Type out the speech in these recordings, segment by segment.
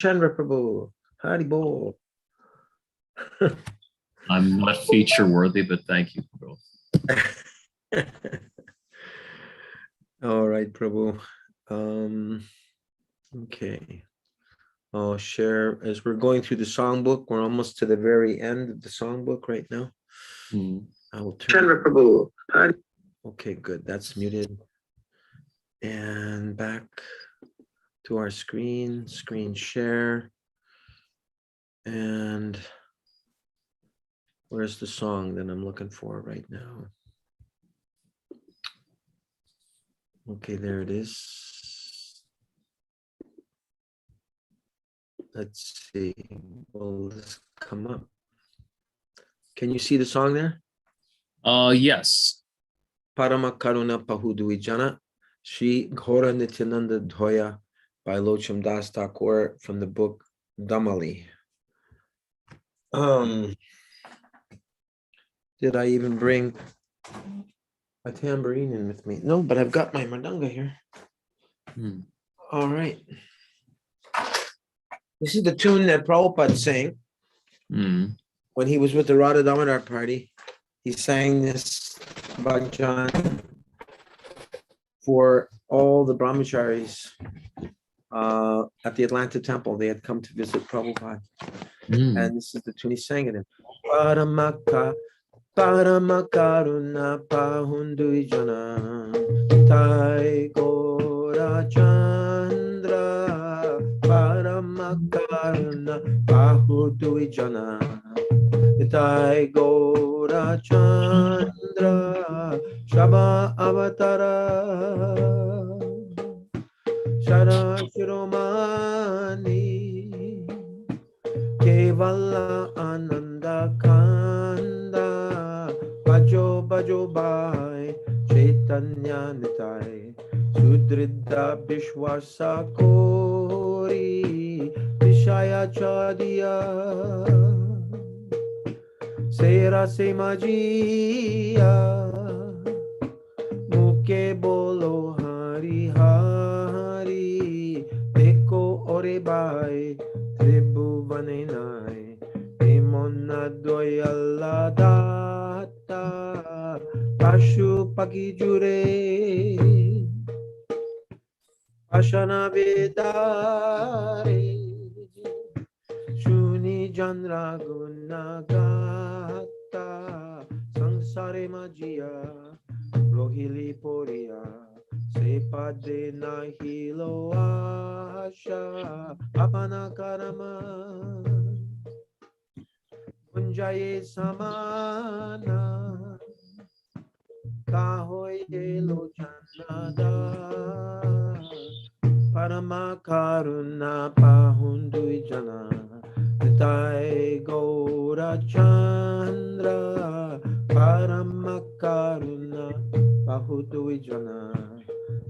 Chandra Prabhu, Haribol. I'm not feature worthy, but thank you, bro. All right, Prabhu. Okay. I'll share as we're going through the songbook. We're almost to the very end of the songbook right now. I will turn. Chandra Prabhu. Okay, good. That's muted. And back to our screen share. And where's the song that I'm looking for right now? Okay, there it is. Let's see. Will this come up? Can you see the song there? Yes. Parama Karuna Pahudwijana, Shri Ghora Nityananda Dhoya by Locham Das Thakur from the book Damali. Did I even bring a tambourine in with me? No, but I've got my mridanga here. All right. This is the tune that Prabhupada sang when he was with the Radha Damodar party. He sang this bhajan for all the brahmacharis at the Atlanta temple. They had come to visit Prabhupada. And this is the tune he sang it in. Paramakaruna Pahundujana Tai Gora Chandra Paramakaruna Pahundujana Tai Gora Chandra Shaba Avatara Shara Shiromani Kevala Ananda Kanda Bajo Bajo Bai Caitanya Nitai Sudrida Bishwasa Kori Vishaya Chadiya Sera Semajiya Muke Bolo Hari Hari Eko Ore Bai Tribhuvanenai Emona Doyala Data Pashu Pakijure Pashana Vedare Shuni Janra Gunagata Sangsare Majia Rohili Poria Sepade Nahilo Asha Apana Karama Punjaye Samana Kahoye Lochanada Parama Karuna Pahundujana Nitai Gaura Chandra Parama Karuna Pahundujana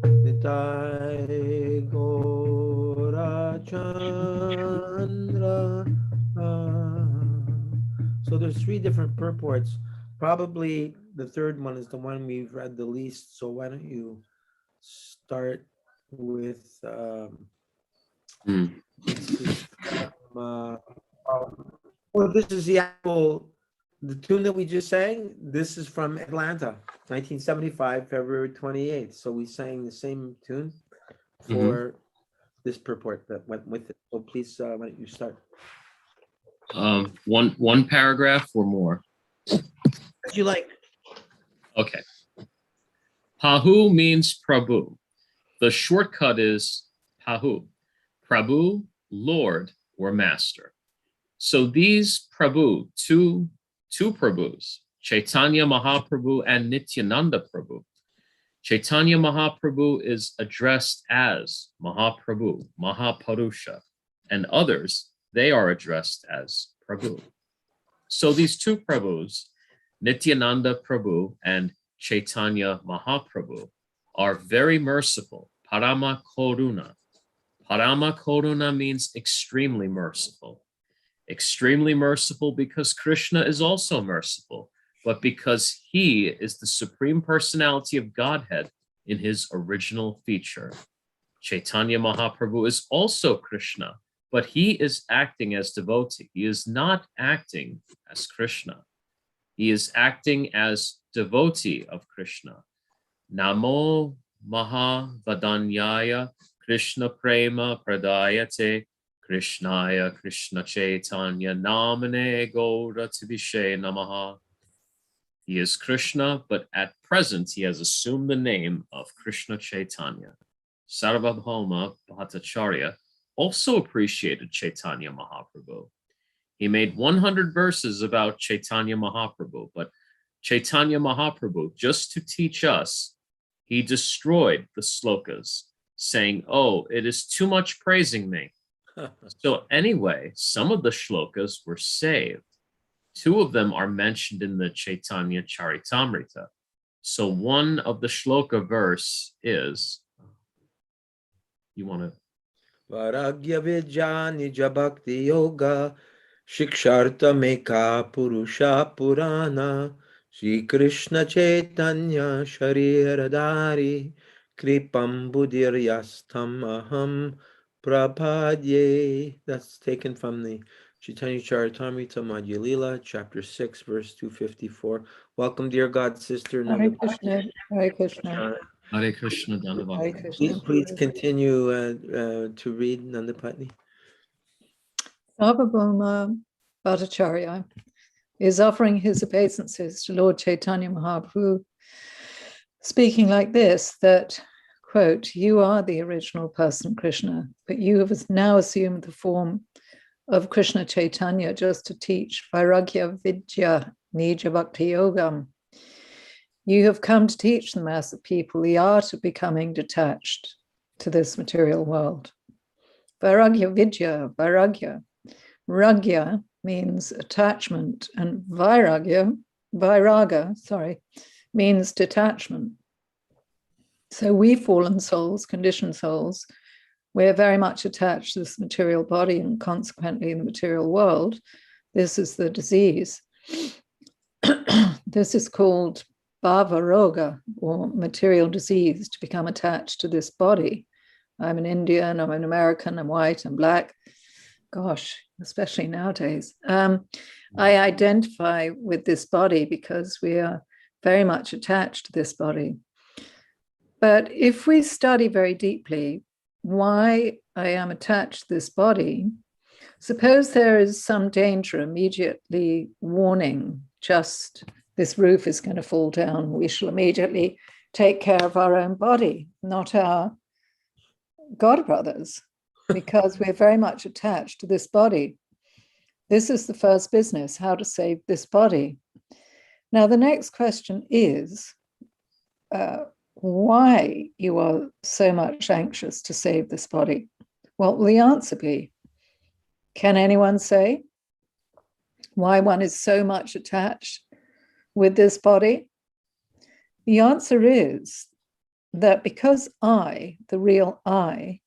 Nitai Gaura Chandra. So there's three different purports. Probably the third one is the one we've read the least. So why don't you start with this is the actual the tune that we just sang. This is from Atlanta, 1975, February 28th. So we sang the same tune for this purport that went with it. So please, why don't you start? One paragraph or more? As you like. Okay. Pahu means Prabhu. The shortcut is Pahu. Prabhu, Lord, or Master. So these Prabhu, two Prabhus, Caitanya Mahaprabhu and Nityananda Prabhu. Caitanya Mahaprabhu is addressed as Mahaprabhu, Mahapurusha, and others, they are addressed as Prabhu. So these two Prabhus, Nityananda Prabhu and Caitanya Mahaprabhu, are very merciful. Parama Karuna. Parama Karuna means extremely merciful. Extremely merciful because Krishna is also merciful, but because he is the Supreme Personality of Godhead in his original feature. Caitanya Mahaprabhu is also Krishna, but he is acting as devotee. He is not acting as Krishna. He is acting as devotee of Krishna. Namo Mahavadanyaya Krishna Prema Pradayate Krishnaya Krishna Chaitanya Namane Gaura Tibishe Namaha. He is Krishna, but at present he has assumed the name of Krishna Chaitanya. Sarvabhauma Bhattacharya also appreciated Chaitanya Mahaprabhu. He made 100 verses about Chaitanya Mahaprabhu, but Chaitanya Mahaprabhu, just to teach us, he destroyed the slokas, saying, "Oh, it is too much praising me." So anyway, some of the shlokas were saved. 2 of them are mentioned in the Chaitanya Charitamrita. So one of the shloka verse is, you want to? Varagya Vidya Nija Bhakti Yoga Shiksharta Meka Purusha Purana Shri Krishna Chaitanya Shariradari Kripam Buddhiryastam Aham Prabhadye. That's taken from the Chaitanya Charitamrita Madhya Lila, chapter 6, verse 254. Welcome, dear God, sister. Hare Krishna, Hare Krishna. Hare Krishna, Hare Krishna. Please continue to read, Nandapatni. Sarvabhauma Bhattacharya is offering his obeisances to Lord Chaitanya Mahaprabhu, speaking like this, that, quote, "You are the original person, Krishna, but you have now assumed the form of Krishna Chaitanya just to teach Vairagya Vidya Nija Bhakti Yogam. You have come to teach the mass of people the art of becoming detached to this material world. Vairagya Vidya, Vairagya. Ragya means attachment, and Vairaga, means detachment. So we fallen souls, conditioned souls, we're very much attached to this material body and consequently in the material world. This is the disease. This is called bhava roga, or material disease, to become attached to this body. I'm an Indian, I'm an American, I'm white, I'm black. Gosh, especially nowadays. I identify with this body because we are very much attached to this body. But if we study very deeply why I am attached to this body, suppose there is some danger immediately warning, just this roof is going to fall down, we shall immediately take care of our own body, not our God brothers, because we're very much attached to this body. This is the first business, how to save this body. Now, the next question is why you are so much anxious to save this body. What will the answer be? Can anyone say why one is so much attached with this body? The answer is that because I, the real I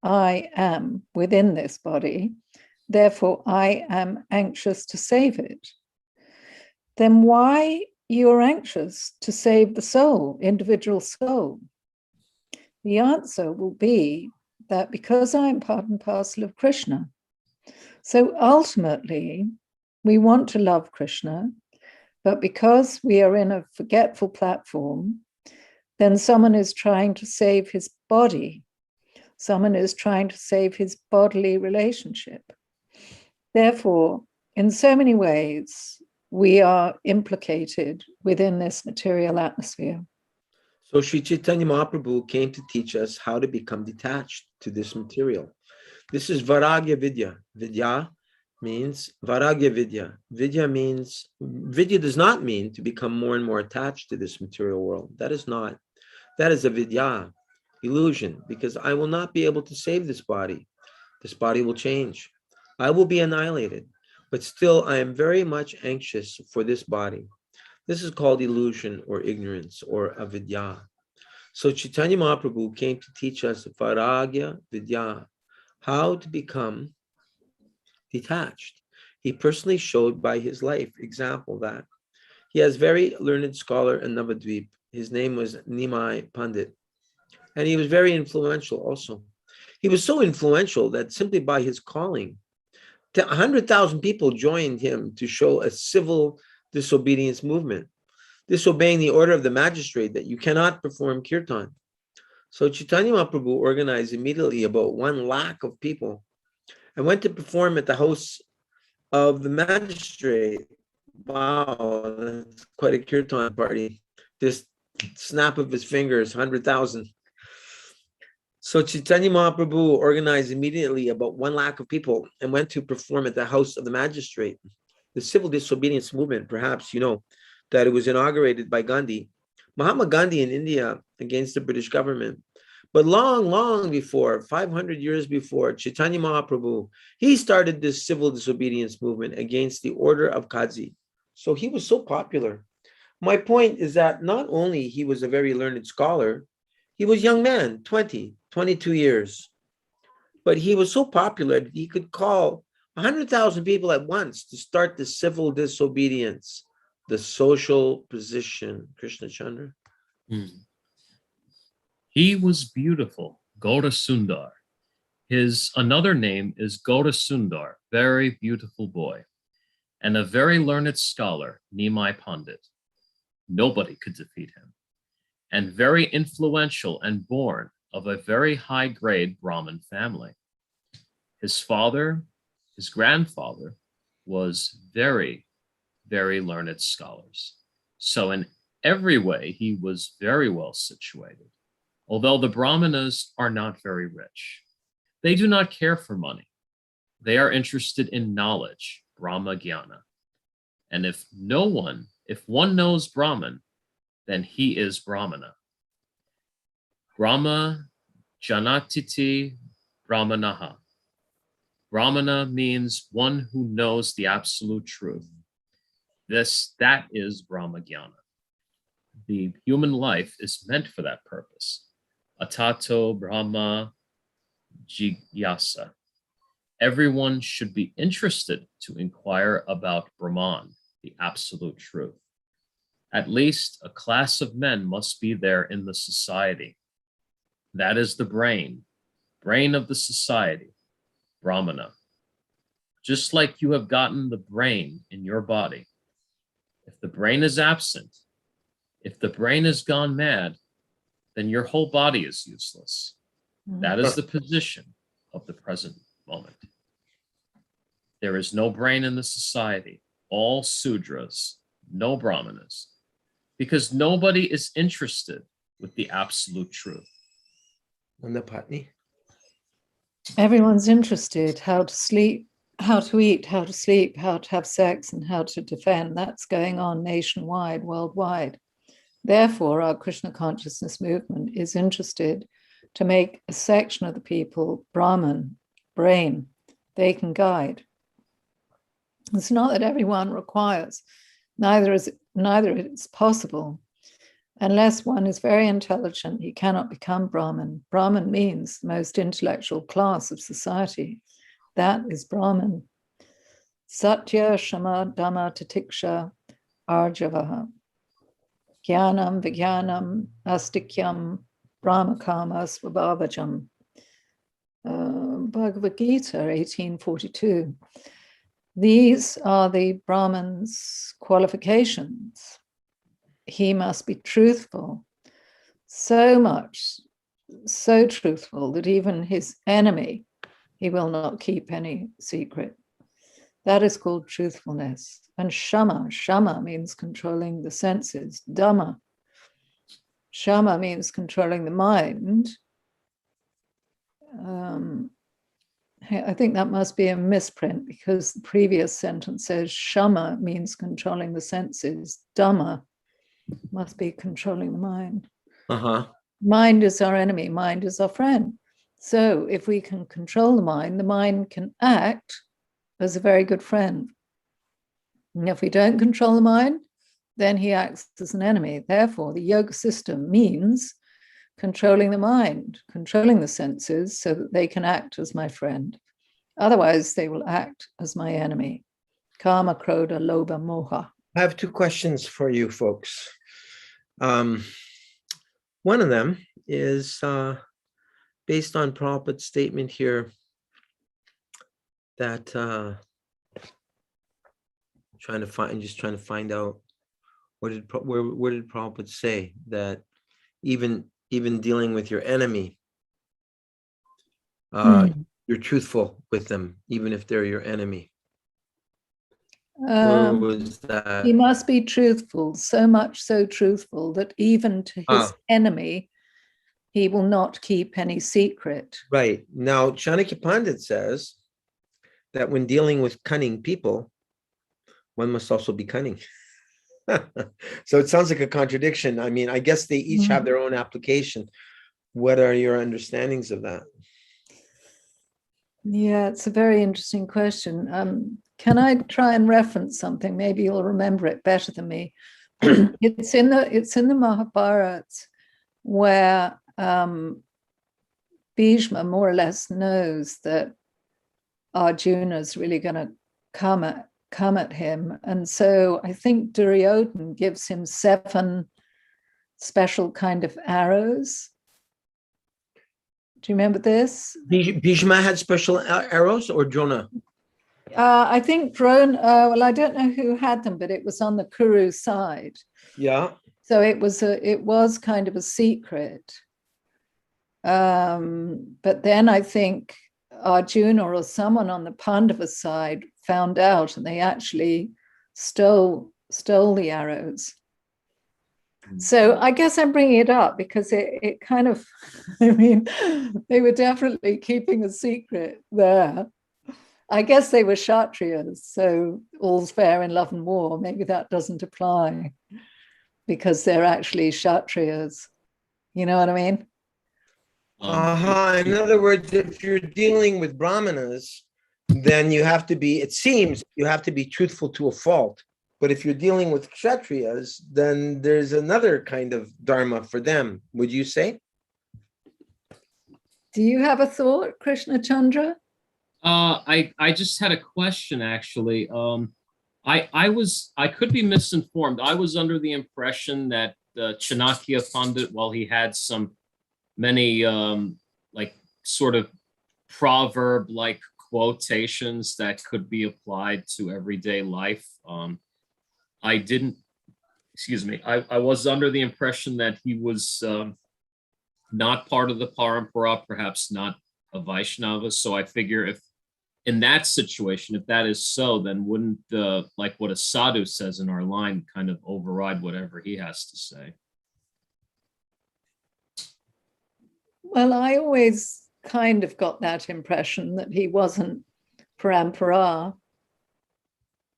am within this body, therefore I am anxious to save it. Then why you're anxious to save the soul, individual soul? The answer will be that because I am part and parcel of Krishna. So ultimately, we want to love Krishna, but because we are in a forgetful platform, then someone is trying to save his body. Someone is trying to save his bodily relationship. Therefore, in so many ways, we are implicated within this material atmosphere. So Sri Chaitanya Mahaprabhu came to teach us how to become detached to this material. This is Vairagya Vidya. Vidya means Vairagya Vidya. Vidya does not mean to become more and more attached to this material world. That is a Vidya, illusion, because I will not be able to save this body. This body will change. I will be annihilated, but still I am very much anxious for this body. This is called illusion or ignorance or avidya. So Chaitanya Mahaprabhu came to teach us Vairagya Vidya, how to become detached. He personally showed by his life example that. He has very learned scholar in Navadvip. His name was Nimai Pandit, and he was very influential also. He was so influential that simply by his calling, 100,000 people joined him to show a civil disobedience movement, disobeying the order of the magistrate that you cannot perform kirtan. So Caitanya Mahaprabhu organized immediately about 1 lakh of people and went to perform at the house of the magistrate. Wow, that's quite a kirtan party. Just snap of his fingers, 100,000. So Caitanya Mahaprabhu organized immediately about 1 lakh of people and went to perform at the house of the magistrate. The civil disobedience movement, perhaps you know that it was inaugurated by Gandhi, Mahatma Gandhi in India against the British government. But long before, 500 years before, Caitanya Mahaprabhu, he started this civil disobedience movement against the order of Kazi. So he was so popular. My point is that not only he was a very learned scholar, he was a young man, 20, 22 years. But he was so popular that he could call 100,000 people at once to start the civil disobedience, the social position. Krishna Chandra. He was beautiful, Gaura Sundar. His another name is Gaura Sundar, very beautiful boy, and a very learned scholar, Nimai Pandit. Nobody could defeat him, and very influential and born of a very high-grade Brahmin family. His father, his grandfather, was very, very learned scholars. So in every way, he was very well situated. Although the Brahmanas are not very rich, they do not care for money. They are interested in knowledge, Brahma Jnana. And if one knows Brahman, then he is Brahmana. Brahma Janatiti Brahmanaha. Brahmana means one who knows the absolute truth. That is Brahma Jnana. The human life is meant for that purpose. Atato Brahma Jigyasa. Everyone should be interested to inquire about Brahman, the absolute truth. At least a class of men must be there in the society. That is the brain of the society, Brahmana. Just like you have gotten the brain in your body. If the brain is absent, if the brain has gone mad, then your whole body is useless. That is the position of the present moment. There is no brain in the society, all Sudras, no Brahmanas, because nobody is interested with the absolute truth. Nandapatni. Everyone's interested how to sleep, how to eat, how to sleep, how to have sex, and how to defend. That's going on nationwide, worldwide. Therefore, our Krishna consciousness movement is interested to make a section of the people Brahman, brain, they can guide. It's not that everyone requires, neither it's possible. Unless one is very intelligent, he cannot become Brahman. Brahman means the most intellectual class of society. That is Brahman. Satya, Shama, Dhamma, Titiksha, Arjavaha. Jnanam, Vijnanam, Astikyam, Brahmakama, Svabhavajam. Bhagavad Gita, 1842. These are the Brahman's qualifications. He must be truthful, so truthful that even his enemy, he will not keep any secret. That is called truthfulness. And Shama means controlling the senses. Dhamma, Shama means controlling the mind. I think that must be a misprint because the previous sentence says Shama means controlling the senses. Dhamma must be controlling the mind. Mind is our enemy. Mind is our friend. So if we can control the mind can act as a very good friend. And if we don't control the mind, then he acts as an enemy. Therefore, the yoga system means controlling the mind, controlling the senses so that they can act as my friend. Otherwise, they will act as my enemy. Kama, Krodha, Lobha, Moha. I have 2 questions for you folks. One of them is based on Prabhupada's statement here that just trying to find out where did Prabhupada say that even dealing with your enemy, you're truthful with them, even if they're your enemy. Where was that? He must be truthful, so much so truthful that even to his enemy, he will not keep any secret. Right. Now, Chanakya Pandit says that when dealing with cunning people, one must also be cunning. So it sounds like a contradiction. I mean, I guess they each have their own application. What are your understandings of that? Yeah, it's a very interesting question. Can I try and reference something? Maybe you'll remember it better than me. It's in the Mahabharata, where Bhishma more or less knows that Arjuna is really going to come at him, and so I think Duryodhana gives him 7 special kind of arrows. Do you remember this? Bhishma had special arrows, or Drona? I think Drona, well, I don't know who had them, but it was on the Kuru side. Yeah. So it was kind of a secret. But then I think Arjuna or someone on the Pandava side found out, and they actually stole the arrows. So I guess I'm bringing it up because it kind of, I mean, they were definitely keeping a secret there. I guess they were Kshatriyas, so all's fair in love and war. Maybe that doesn't apply because they're actually Kshatriyas. You know what I mean? In other words, if you're dealing with Brahmanas, then you have to be, it seems, you have to be truthful to a fault. But if you're dealing with Kshatriyas, then there's another kind of dharma for them, would you say? Do you have a thought, Krishna Chandra? I just had a question, actually. I could be misinformed. I was under the impression that Chanakya Pandit, while he had many like sort of proverb-like quotations that could be applied to everyday life, I was under the impression that he was not part of the parampara, perhaps not a Vaishnava. So I figure if in that situation, if that is so, then wouldn't like what a sadhu says in our line kind of override whatever he has to say? Well, I always kind of got that impression that he wasn't parampara.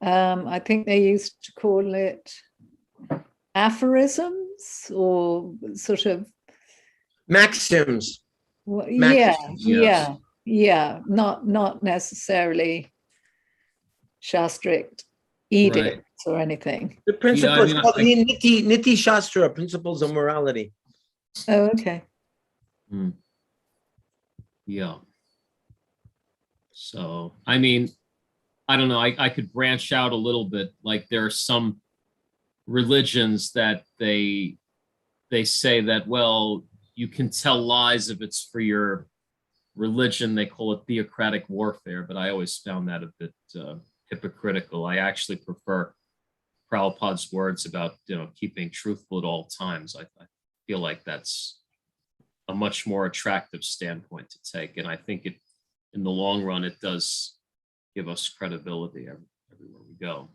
I think they used to call it aphorisms or sort of maxims. Well, Maxims, yeah, not necessarily shastric edicts or anything. The principles called Niti Shastra, principles of morality. Oh, okay. Yeah. So, I mean, I don't know, I could branch out a little bit. Like there are some religions that they say that, well, you can tell lies if it's for your religion. They call it theocratic warfare, but I always found that a bit hypocritical. I actually prefer Prabhupada's words about, keeping truthful at all times. I feel like that's a much more attractive standpoint to take. And I think in the long run, it does give us credibility everywhere we go.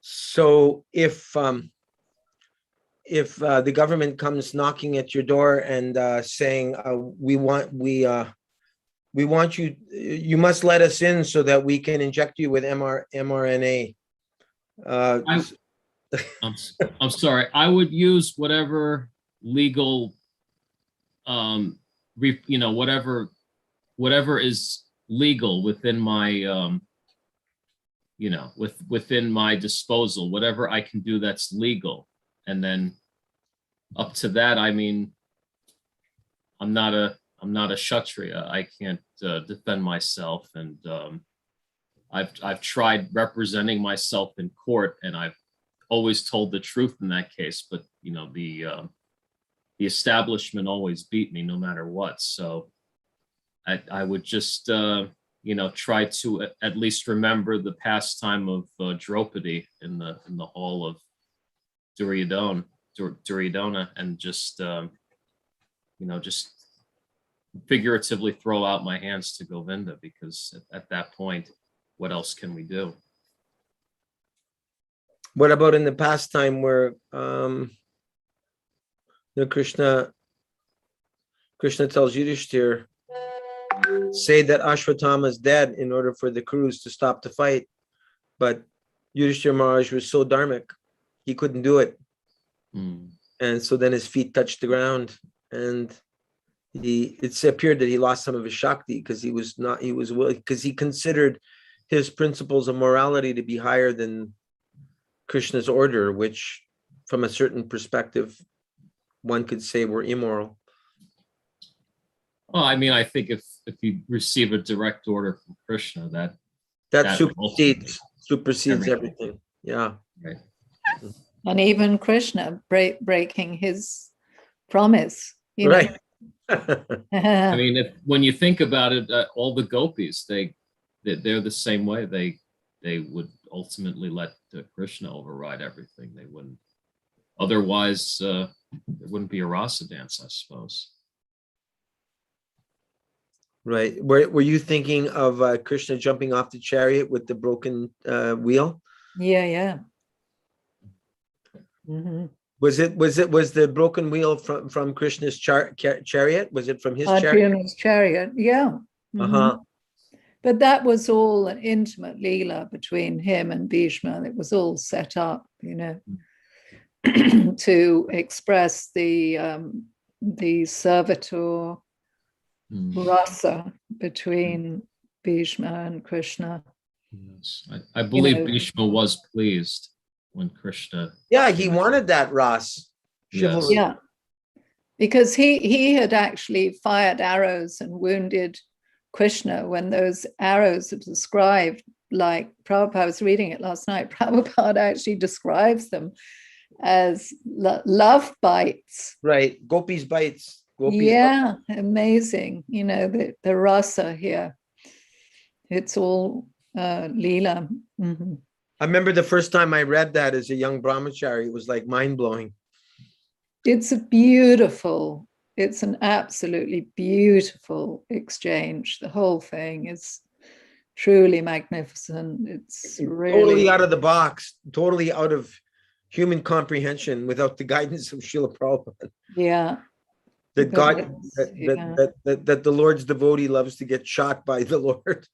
So if the government comes knocking at your door and saying, we want you, you must let us in so that we can inject you with mRNA. I'm sorry. I would use whatever legal, whatever is legal within my, within my disposal, whatever I can do that's legal. And then up to that, I mean, I'm not a Kshatriya. I can't defend myself. And I've tried representing myself in court, and I've always told the truth in that case. But the the establishment always beat me no matter what. So I would just, try to at least remember the pastime of Draupadi in the hall of Duryodhana, and just, just figuratively throw out my hands to Govinda, because at that point, what else can we do? What about in the pastime where Krishna tells Yudhishthir, say that Ashwatthama is dead in order for the Kurus to stop the fight, but Yudhishthir Maharaj was so dharmic, he couldn't do it. And so then his feet touched the ground, and it appeared that he lost some of his Shakti, because he considered his principles of morality to be higher than Krishna's order, which from a certain perspective, one could say were immoral. Well, I mean, I think if you receive a direct order from Krishna, that supersedes everything. Yeah. Right. And even Krishna breaking his promise. Right. I mean, when you think about it, all the gopis, they're the same way. They would ultimately let Krishna override everything. They wouldn't. Otherwise, there wouldn't be a rasa dance, I suppose. Right. Were you thinking of Krishna jumping off the chariot with the broken wheel? Yeah. Mm-hmm. Was the broken wheel from Krishna's chariot? Was it from his Arjuna's chariot? Yeah. Mm-hmm. But that was all an intimate leela between him and Bhishma. It was all set up, to express the servitor rasa between Bhishma and Krishna. Yes. I believe Bhishma was pleased when Krishna. Yeah, he wanted that ras. Yes. Yeah, because he had actually fired arrows and wounded Krishna when those arrows are described, like Prabhupada was reading it last night. Prabhupada actually describes them as love bites. Right, gopis bites. Yeah, amazing. The rasa here. It's all leela. Mm-hmm. I remember the first time I read that as a young brahmachari, it was like mind-blowing. It's an absolutely beautiful exchange. The whole thing is truly magnificent. It's really totally out of the box, totally out of human comprehension without the guidance of Srila Prabhupada. Yeah. That the Lord's devotee loves to get shot by the Lord.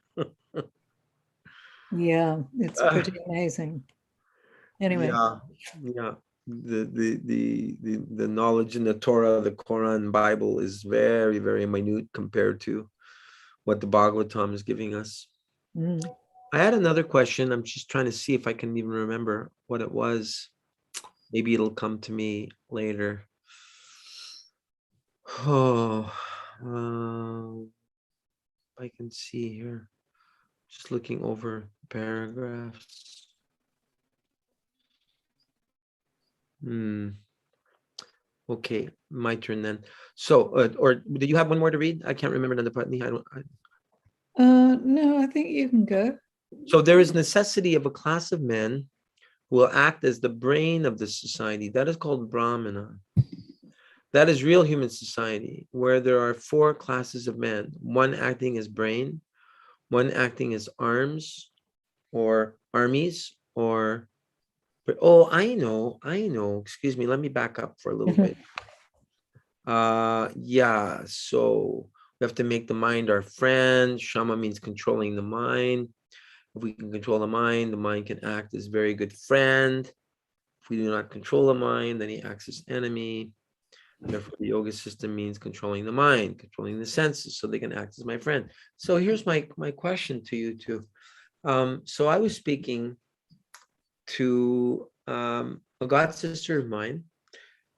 Yeah, it's pretty amazing. Anyway. Yeah. The knowledge in the Torah, the Quran, Bible is very, very minute compared to what the Bhagavatam is giving us. I had another question. I'm just trying to see if I can even remember what it was. Maybe it'll come to me later. I can see here. Just looking over paragraphs. Okay, my turn then. So, or do you have one more to read? I can't remember another part. No, I think you can go. So there is necessity of a class of men who will act as the brain of the society. That is called Brahmana. That is real human society, where there are 4 classes of men, one acting as brain, one acting as arms or armies, I know. Excuse me, let me back up for a little bit. So we have to make the mind our friend. Shama means controlling the mind. If we can control the mind can act as very good friend. If we do not control the mind, then he acts as enemy. And therefore, the yoga system means controlling the mind, controlling the senses, so they can act as my friend. So here's my question to you too. So I was speaking to a god sister of mine,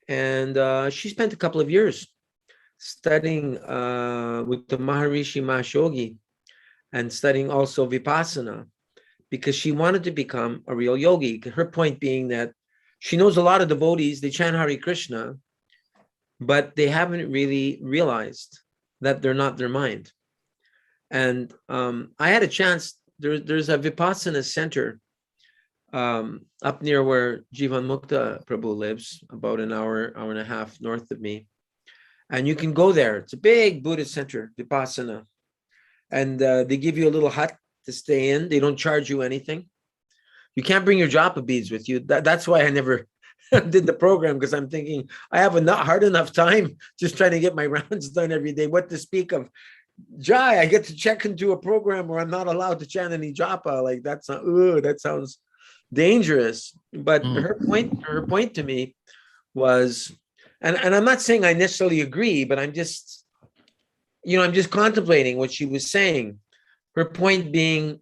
and she spent a couple of years studying with the Maharishi Mahashogi and studying also Vipassana, because she wanted to become a real yogi. Her point being that she knows a lot of devotees, they chant Hare Krishna, but they haven't really realized that they're not their mind. And I had a chance, there's a Vipassana center up near where Jivan Mukta Prabhu lives, about an hour and a half north of me. And you can go there. It's a big Buddhist center, Vipassana. And they give you a little hut to stay in. They don't charge you anything. You can't bring your japa beads with you. That's why I never did the program, because I'm thinking I have a not hard enough time just trying to get my rounds done every day. What to speak of Jai, I get to check into a program where I'm not allowed to chant any japa. Like that's not, that sounds dangerous. But her point to me was, and I'm not saying I necessarily agree, but I'm just, I'm just contemplating what she was saying. Her point being,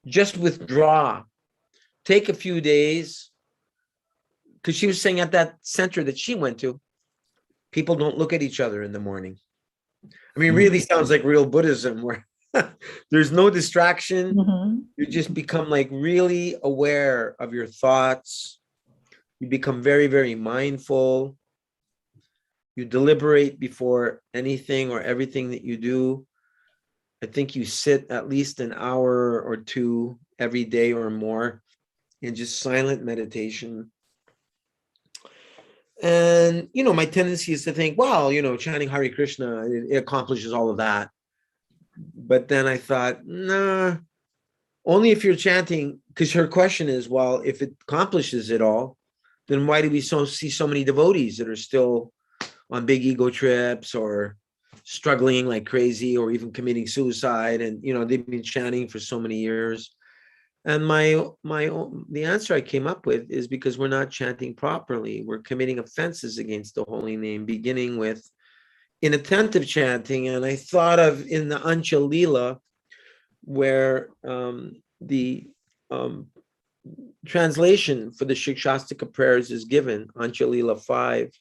just withdraw, take a few days, because she was saying at that center that she went to, people don't look at each other in the morning. I mean, it really sounds like real Buddhism, where there's no distraction. You just become like really aware of your thoughts. You become very, very mindful. You deliberate before anything or everything that you do. I think you sit at least an hour or two every day or more in just silent meditation. And, my tendency is to think, well, chanting Hare Krishna, it accomplishes all of that. But then I thought, nah, only if you're chanting, because her question is, well, if it accomplishes it all, then why do we see so many devotees that are still on big ego trips or struggling like crazy or even committing suicide? And, they've been chanting for so many years. And the answer I came up with is because we're not chanting properly. We're committing offenses against the holy name, beginning with inattentive chanting. And I thought of in the Ancha Lila, where the translation for the Shikshastika prayers is given, Ancha Lila 5.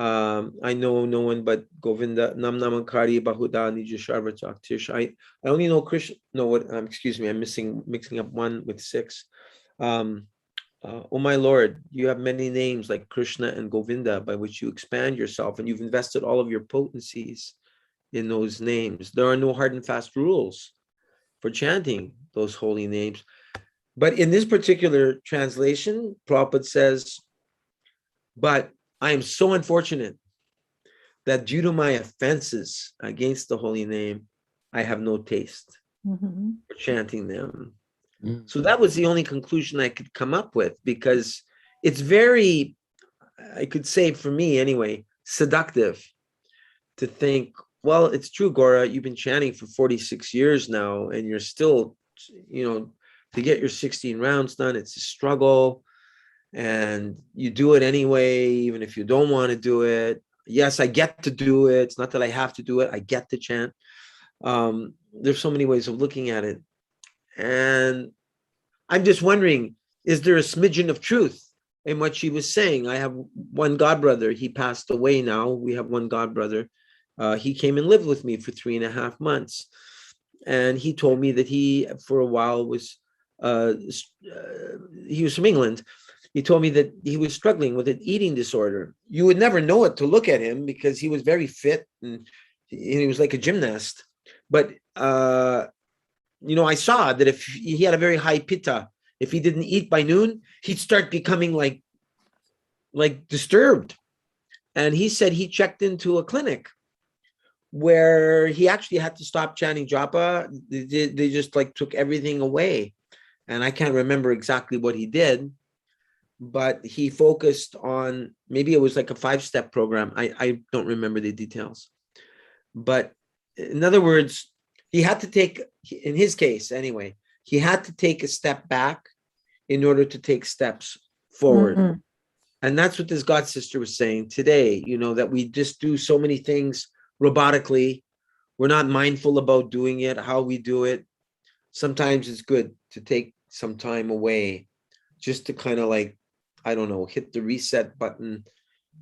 I know no one but Govinda Nam Namankari Bahuda Nijasharvachaktish. I only know Krishna. No, what? Excuse me, I'm mixing up 1 with 6. Oh my Lord, you have many names like Krishna and Govinda by which you expand yourself, and you've invested all of your potencies in those names. There are no hard and fast rules for chanting those holy names. But in this particular translation, Prabhupada says, but I am so unfortunate that due to my offenses against the holy name, I have no taste for chanting them. So that was the only conclusion I could come up with, because it's very, I could say for me anyway, seductive to think, well, it's true, Gora, you've been chanting for 46 years now, and you're still, to get your 16 rounds done, it's a struggle. And you do it anyway, even if you don't want to do it. Yes, I get to do it. It's not that I have to do it. I get to chant. There's so many ways of looking at it. And I'm just wondering, is there a smidgen of truth in what she was saying? I have one godbrother. He passed away now. We have one godbrother. He came and lived with me for 3.5 months. And he told me that he, for a while, was, he was from England. He told me that he was struggling with an eating disorder. You would never know it to look at him, because he was very fit and he was like a gymnast. But, I saw that if he had a very high pitta, if he didn't eat by noon, he'd start becoming like disturbed. And he said he checked into a clinic where he actually had to stop chanting japa. They just took everything away. And I can't remember exactly what he did, but he focused on, maybe it was like a 5-step program. I don't remember the details. But in other words, he had to take, in his case anyway, he had to take a step back in order to take steps forward. And that's what this God sister was saying today, that we just do so many things robotically. We're not mindful about doing it, how we do it. Sometimes it's good to take some time away just to kind of hit the reset button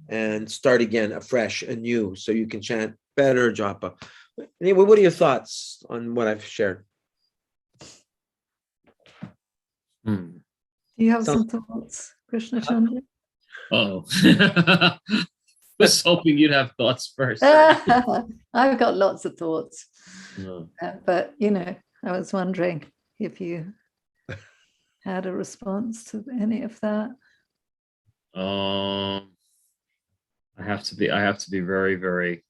and start again afresh, anew, so you can chant better japa. Anyway, what are your thoughts on what I've shared? Do you have some thoughts, Krishna Chandra? Oh. was hoping you'd have thoughts first. I've got lots of thoughts. No. But, you know, I was wondering if you had a response to any of that. I have to be very, very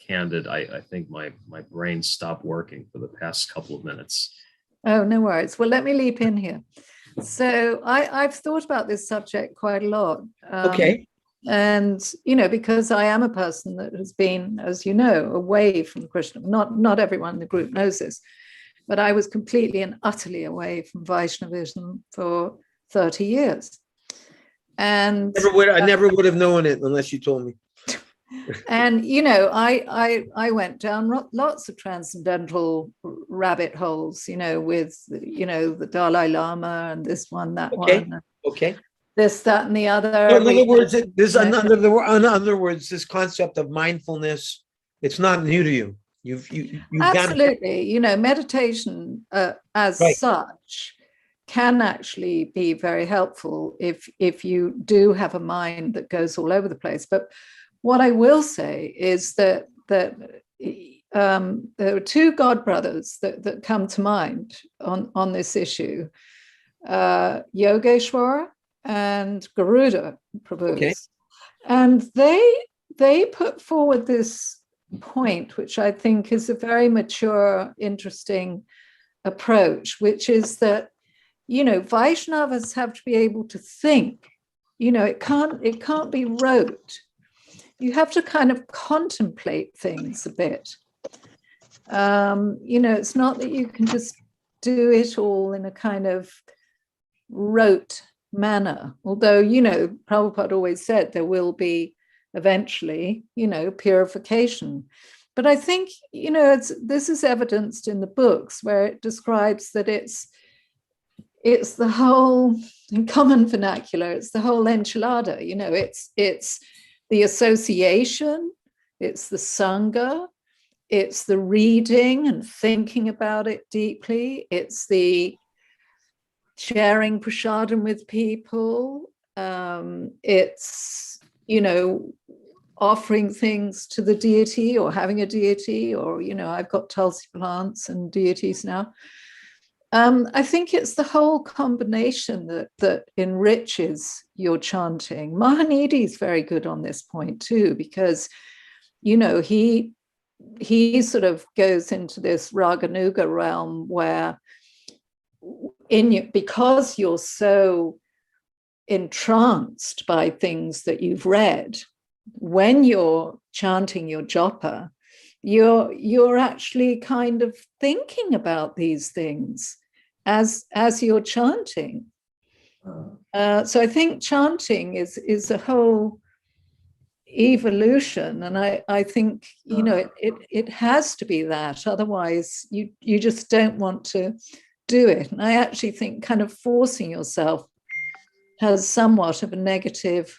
candid. I think my brain stopped working for the past couple of minutes. Oh, no worries. Well, let me leap in here. So I've thought about this subject quite a lot. Okay. And, you know, because I am a person that has been, as you know, away from Krishna. Not everyone in the group knows this, but I was completely and utterly away from Vaishnavism for 30 years. And I never would have known it unless you told me. And, you know, I went down lots of transcendental rabbit holes, you know, with, you know, the Dalai Lama and this one, that one. Okay. This, that, and the other. So in other words, this concept of mindfulness, it's not new to you. You've absolutely, you know, meditation as such can actually be very helpful if you do have a mind that goes all over the place. But what I will say is that there are two godbrothers that come to mind on this issue, Yogeshwara and Garuda Prabhu. Okay. And they put forward this point, which I think is a very mature, interesting approach, which is that, you know, Vaishnavas have to be able to think. You know, it can't be rote. You have to kind of contemplate things a bit. You know, it's not that you can just do it all in a kind of rote manner. Although, you know, Prabhupada always said there will be eventually, you know, purification. But I think, you know, this is evidenced in the books where it describes that it's the whole, in common vernacular, it's the whole enchilada, you know, it's the association, it's the sangha, it's the reading and thinking about it deeply, it's the sharing prasadam with people, it's, you know, offering things to the deity or having a deity, or, you know, I've got tulsi plants and deities now. I think it's the whole combination that enriches your chanting. Mahanidhi is very good on this point too, because, you know, he sort of goes into this Raganuga realm where because you're so entranced by things that you've read, when you're chanting your japa, you're actually kind of thinking about these things as you're chanting. So I think chanting is a whole evolution, and I think, you know, it has to be that, otherwise you just don't want to do it. And I actually think kind of forcing yourself has somewhat of a negative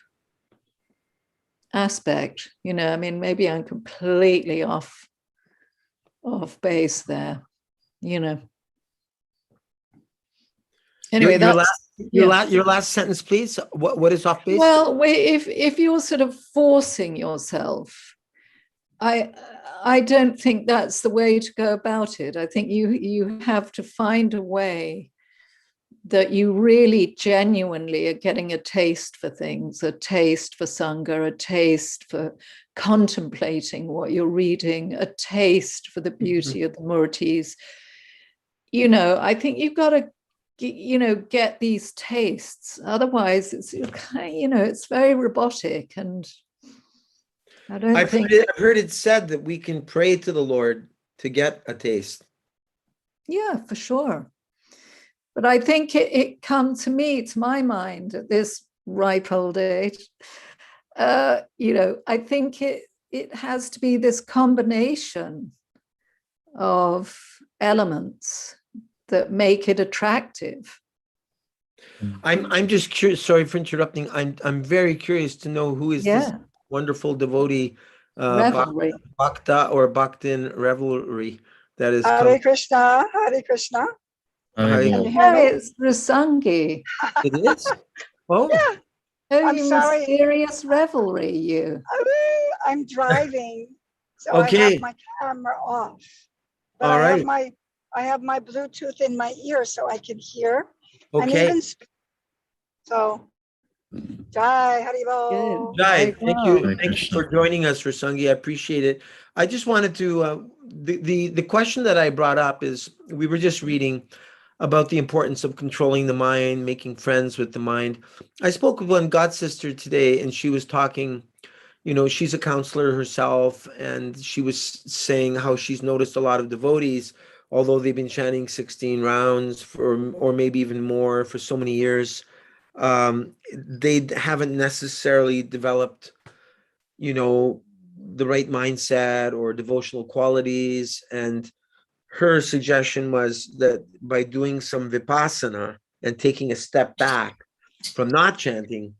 aspect, you know. I mean, maybe I'm completely off base there, you know. Anyway, your last sentence, please. What is off base? Well, if you're sort of forcing yourself, I don't think that's the way to go about it. I think you have to find a way that you really genuinely are getting a taste for things, a taste for sangha, a taste for contemplating what you're reading, a taste for the beauty of the murtis. You know, I think you've got to, you know, get these tastes. Otherwise, it's, you know, it's very robotic, and I don't I've heard it said that we can pray to the Lord to get a taste. Yeah, for sure. But I think it come to my mind at this ripe old age, you know, I think it has to be this combination of elements that make it attractive. I'm just curious. Sorry for interrupting. I'm very curious to know who is this wonderful devotee, Bhakta or Bhaktin Revelry that is Hare Krishna, Hare Krishna. It's Rasangi. It is? Oh, yeah. Oh, I'm you sorry. mysterious revelry, you. I'm driving, so I have Okay. my camera off. But All I have right. my Bluetooth in my ear so I can hear and Okay. even speak. So, Jai Haribol. Good. Jai, Very thank well. you. Hare Thank you for Krishna. joining us, Rasangi. I appreciate it. I just wanted to, the question that I brought up is, we were just reading about the importance of controlling the mind, making friends with the mind. I spoke with one god sister today, and she was talking, she's a counselor herself, and she was saying how she's noticed a lot of devotees, although they've been chanting 16 rounds for, or maybe even more, for so many years, they haven't necessarily developed, the right mindset or devotional qualities. And her suggestion was that by doing some vipassana and taking a step back from not chanting,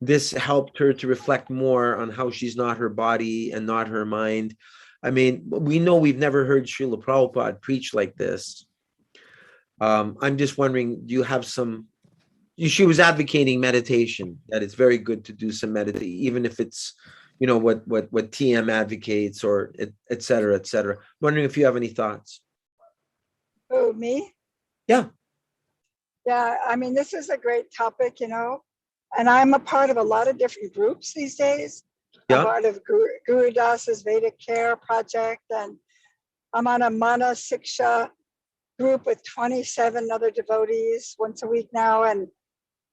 this helped her to reflect more on how she's not her body and not her mind. I mean, we know we've never heard Srila Prabhupada preach like this. I'm just wondering, do you have some? She was advocating meditation, that it's very good to do some meditation, even if it's, what TM advocates, or et cetera, et cetera. Wondering if you have any thoughts. Who, me? Yeah. Yeah, I mean, this is a great topic, and I'm a part of a lot of different groups these days. I'm Yeah. part of Guru Das's Vedic Care Project, and I'm on a Mana Siksha group with 27 other devotees once a week now. And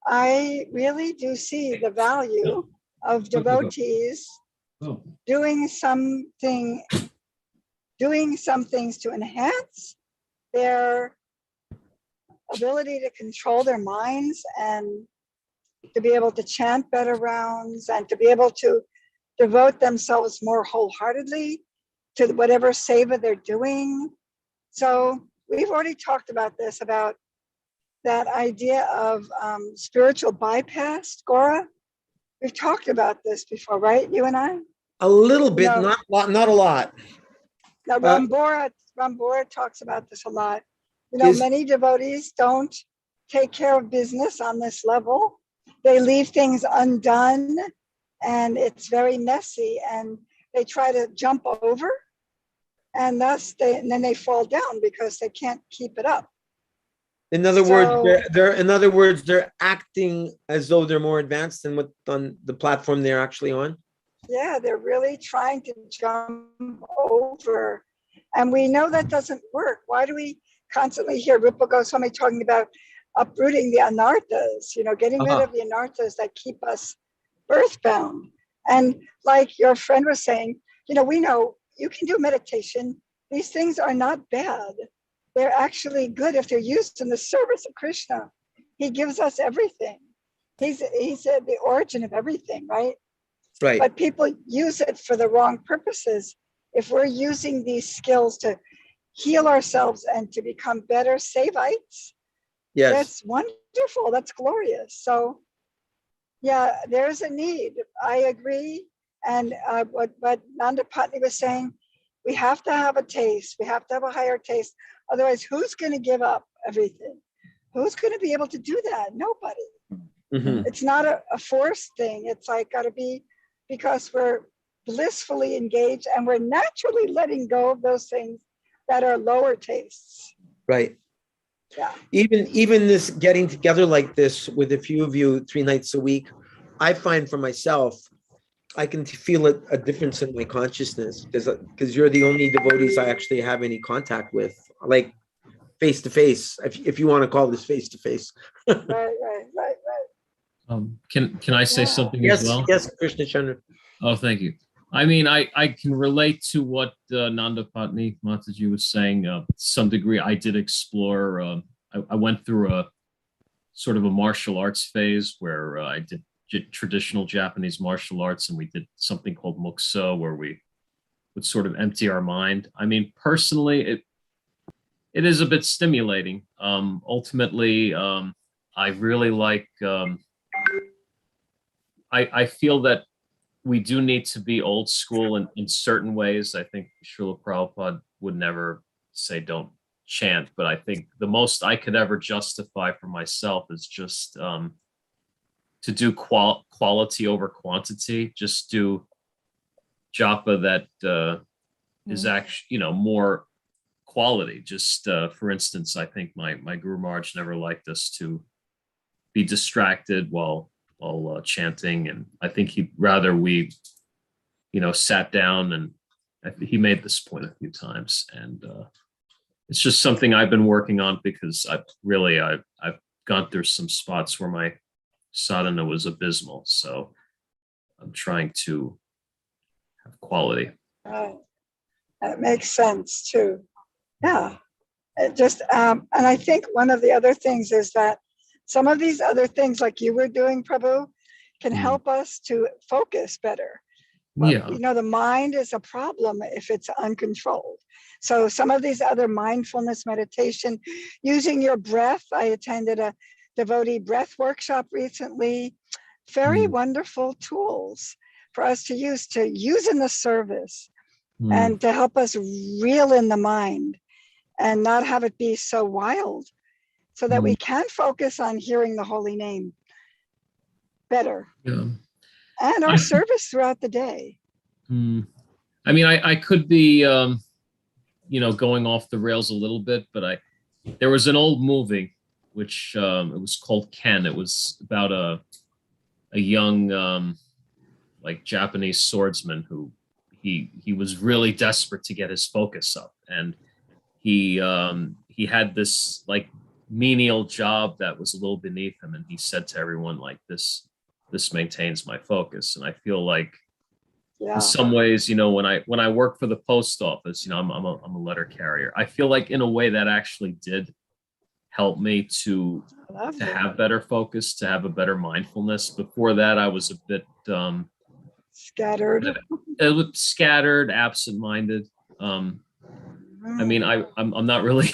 I really do see the value of devotees doing some things to enhance their ability to control their minds, and to be able to chant better rounds, and to be able to devote themselves more wholeheartedly to whatever seva they're doing. So we've already talked about this, about that idea of spiritual bypass, Gora. We've talked about this before, right? You and I? A little bit, not a lot. Now, Rambora talks about this a lot. Is Many devotees don't take care of business on this level. They leave things undone, and it's very messy, and they try to jump over, and then they fall down because they can't keep it up. in other words, they're acting as though they're more advanced than what on the platform they're actually on. Yeah, they're really trying to jump over. And we know that doesn't work. Why do we constantly hear Rupa Goswami talking about uprooting the anarthas, getting rid of the anarthas that keep us earthbound? And like your friend was saying, we know you can do meditation. These things are not bad. They're actually good if they're used in the service of Krishna. He gives us everything. He's the origin of everything, right? Right. But people use it for the wrong purposes. If we're using these skills to heal ourselves and to become better Savites, Yes, that's wonderful. That's glorious. So, yeah, there's a need. I agree. And what Nanda Patni was saying, we have to have a taste. We have to have a higher taste. Otherwise, who's going to give up everything? Who's going to be able to do that? Nobody. Mhm. It's not a forced thing. It's like got to be because we're blissfully engaged and we're naturally letting go of those things that are lower tastes. Right. Yeah. Even this getting together like this with a few of you 3 nights a week, I find for myself, I can feel a difference in my consciousness, because you're the only devotees I actually have any contact with, like face to face, if you want to call this face to face. Right. Can I say something Yes, as well? yes, Krishna Chandra. Oh, thank you. I mean, I can relate to what Nanda Patni Mataji was saying. To some degree, I did explore. I went through a sort of a martial arts phase where I did traditional Japanese martial arts, and we did something called mukso, where we would sort of empty our mind. I mean, personally, it is a bit stimulating. Ultimately, I really like. I feel that we do need to be old school in certain ways. I think Srila Prabhupada would never say don't chant, but I think the most I could ever justify for myself is just to do quality over quantity. Just do japa that is actually, more quality. Just for instance, I think my Guru Maharaj never liked us to be distracted while chanting, and I think he'd rather we, sat down, and he made this point a few times, and it's just something I've been working on, because I've gone through some spots where my sadhana was abysmal, so I'm trying to have quality. Right. That makes sense too. Yeah. It just and I think one of the other things is that some of these other things, like you were doing, Prabhu, can help us to focus better. Well, the mind is a problem if it's uncontrolled. So some of these other mindfulness meditation, using your breath. I attended a devotee breath workshop recently. Very wonderful tools for us to use in the service and to help us reel in the mind and not have it be so wild, so that we can focus on hearing the holy name better. Yeah. And our service throughout the day. I mean, I could be, going off the rails a little bit, but there was an old movie, which it was called Ken. It was about a young, Japanese swordsman who he was really desperate to get his focus up, and he had this menial job that was a little beneath him, and he said to everyone this maintains my focus. And I feel like in some ways, when I work for the post office, I'm a letter carrier. I feel like in a way that actually did help me to have better focus, to have a better mindfulness. Before that, I was a bit scattered, absent-minded. I mean, I'm not really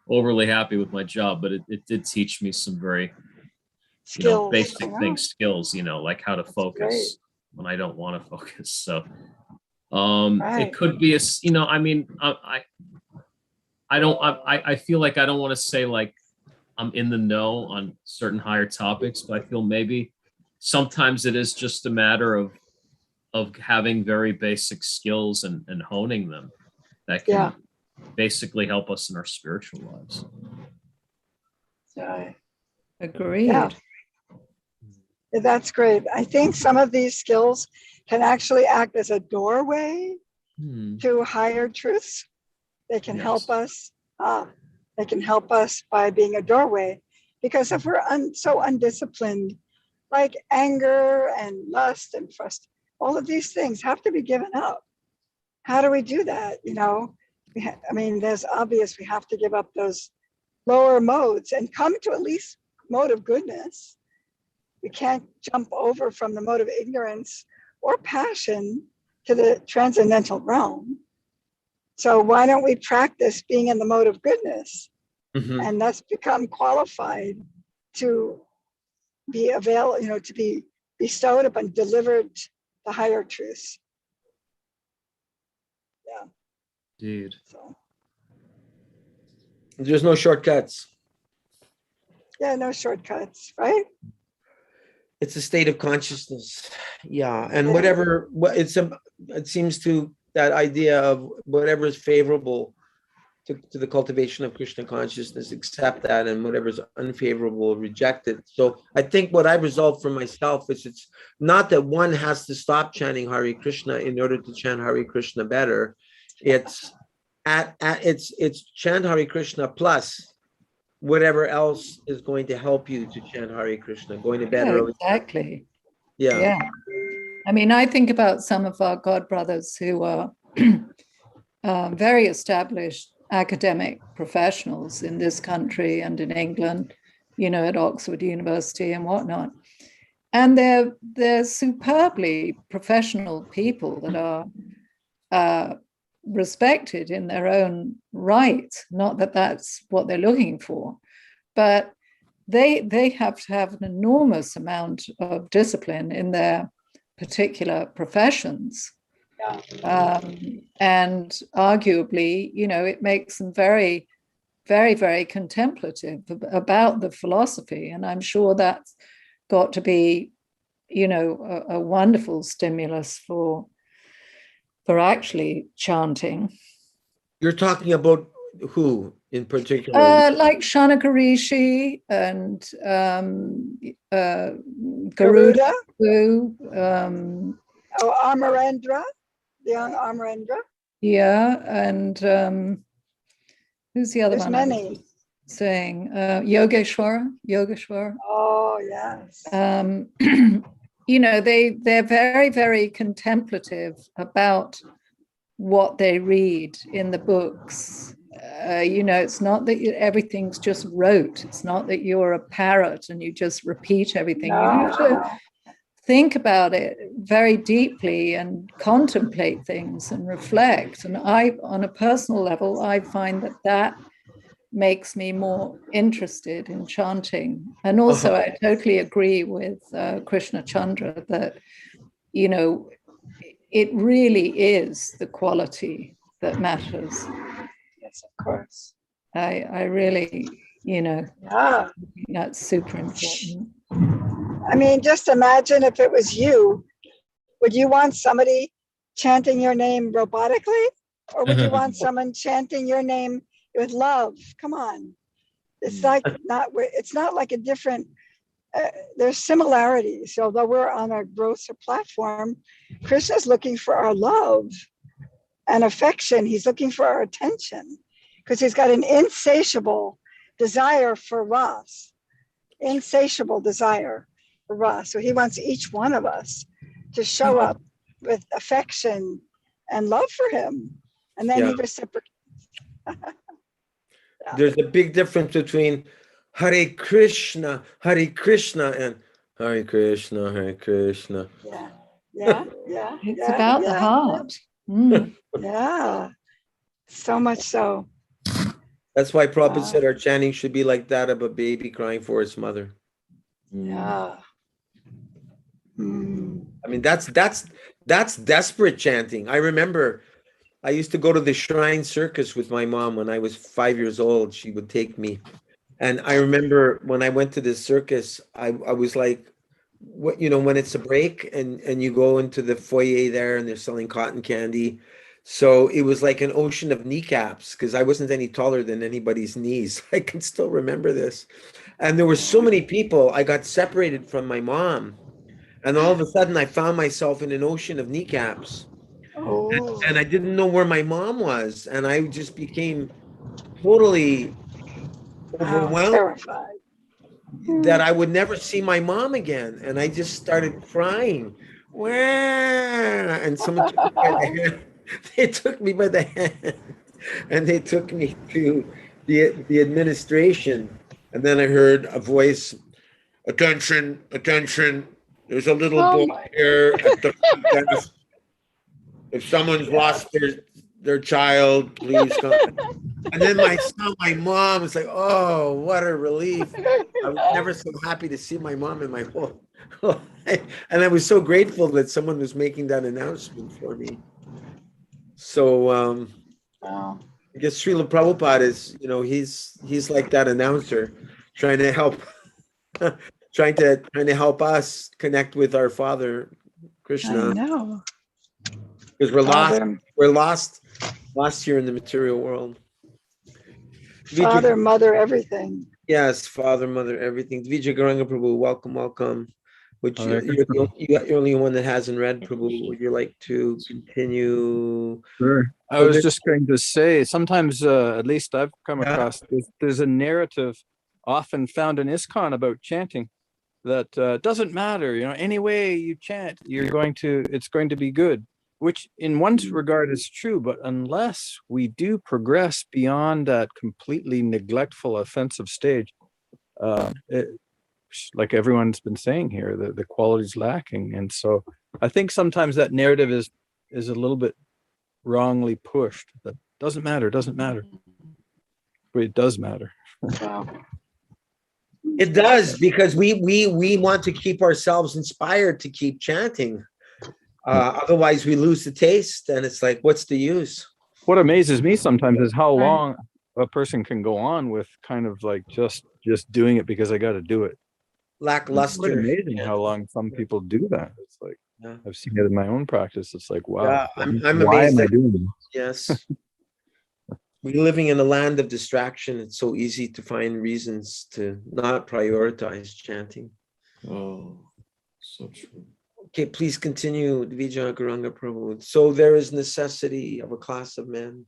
overly happy with my job, but it did teach me some very basic skills, like how to focus when I don't want to focus. So it could be I feel like I don't want to say I'm in the know on certain higher topics, but I feel maybe sometimes it is just a matter of having very basic skills and honing them that can basically help us in our spiritual lives. Agreed. Yeah. That's great. I think some of these skills can actually act as a doorway to higher truths. They can help us. They can help us by being a doorway, because if we're so undisciplined, like anger and lust and frustration, all of these things have to be given up. How do we do that? There's obvious we have to give up those lower modes and come to at least mode of goodness. We can't jump over from the mode of ignorance or passion to the transcendental realm. So why don't we practice being in the mode of goodness and thus become qualified to be to be bestowed upon, delivered the higher truths. Yeah. Indeed. So. There's no shortcuts. Yeah, no shortcuts, right? It's a state of consciousness. Yeah. And it seems to that idea of whatever is favorable to the cultivation of Krishna consciousness, accept that, and whatever is unfavorable, reject it. So I think what I've resolved for myself is it's not that one has to stop chanting Hare Krishna in order to chant Hare Krishna better. It's chant Hare Krishna plus whatever else is going to help you to chant Hare Krishna, going to bed early. Exactly. Yeah. I mean, I think about some of our god brothers who are very established academic professionals in this country and in England, at Oxford University and whatnot. And they're superbly professional people that are respected in their own right. Not that that's what they're looking for, but they have to have an enormous amount of discipline in their particular professions. And arguably, it makes them very, very, very contemplative about the philosophy. And I'm sure that's got to be, a wonderful stimulus for actually chanting. You're talking about who in particular? Like Shanaka Rishi and Garuda. Amarendra. The young Amarendra. Yeah, and who's the other There's one? Many. Saying Yogeshwara. Oh yes. They're very, very contemplative about what they read in the books. It's not that everything's just rote. It's not that you're a parrot and you just repeat everything. You have to think about it very deeply and contemplate things and reflect. And on a personal level, I find that makes me more interested in chanting. And also, I totally agree with Krishna Chandra that, it really is the quality that matters. Yes, of course. I really, that's super important. I mean, just imagine if it was you. Would you want somebody chanting your name robotically? Or would you want someone chanting your name with love? Come on. It's not like a different, there's similarities. Although we're on a grosser platform, Krishna's looking for our love and affection. He's looking for our attention because he's got an insatiable desire for Ras. Insatiable desire for Ras. So he wants each one of us to show up with affection and love for him. And then he reciprocates. There's a big difference between Hare Krishna, and Hare Krishna, Hare Krishna. Yeah. It's about the heart. Yeah. So much so. That's why Prabhupada said our chanting should be like that of a baby crying for its mother. Yeah. I mean, that's desperate chanting. I remember I used to go to the Shrine Circus with my mom when I was 5 years old. She would take me. And I remember when I went to this circus, I was like, what, when it's a break and you go into the foyer there and they're selling cotton candy. So it was like an ocean of kneecaps because I wasn't any taller than anybody's knees. I can still remember this. And there were so many people. I got separated from my mom. And all of a sudden I found myself in an ocean of kneecaps. And I didn't know where my mom was. And I just became totally overwhelmed. Terrified. That I would never see my mom again. And I just started crying. And someone took me by the hand. They took me by the hand and they took me to the administration. And then I heard a voice, attention, there's a little boy here at the front desk. If someone's lost their child, please come. And then my mom was like, oh, what a relief. I was never so happy to see my mom in my whole life. And I was so grateful that someone was making that announcement for me. So I guess Srila Prabhupada is, he's like that announcer trying to help us connect with our Father Krishna. I know. Because we're lost here in the material world. Father, Mother, everything. Yes, Father, Mother, everything. Vijay Garanga Prabhu, welcome. You're the only one that hasn't read, Prabhu. Would you like to continue? Sure. I was just going to say, sometimes, at least I've come across, there's a narrative often found in ISKCON about chanting that doesn't matter, any way you chant, it's going to be good, which in one regard is true, but unless we do progress beyond that completely neglectful, offensive stage, like everyone's been saying here, the quality's lacking. And so I think sometimes that narrative is a little bit wrongly pushed. That doesn't matter. But it does matter. It does, because we want to keep ourselves inspired to keep chanting. Otherwise we lose the taste and it's like, what's the use? What amazes me sometimes is how long a person can go on with kind of like just doing it because I got to do it. lackluster. It's amazing how long some people do that. It's like, Yeah. I've seen it in my own practice. It's like, wow, Yeah, I'm why amazed am I that, doing this? yes. We're living in a land of distraction. It's so easy to find reasons to not prioritize chanting. Oh, so true. Okay, please continue, Vijay Guranga Prabhu. So there is necessity of a class of men.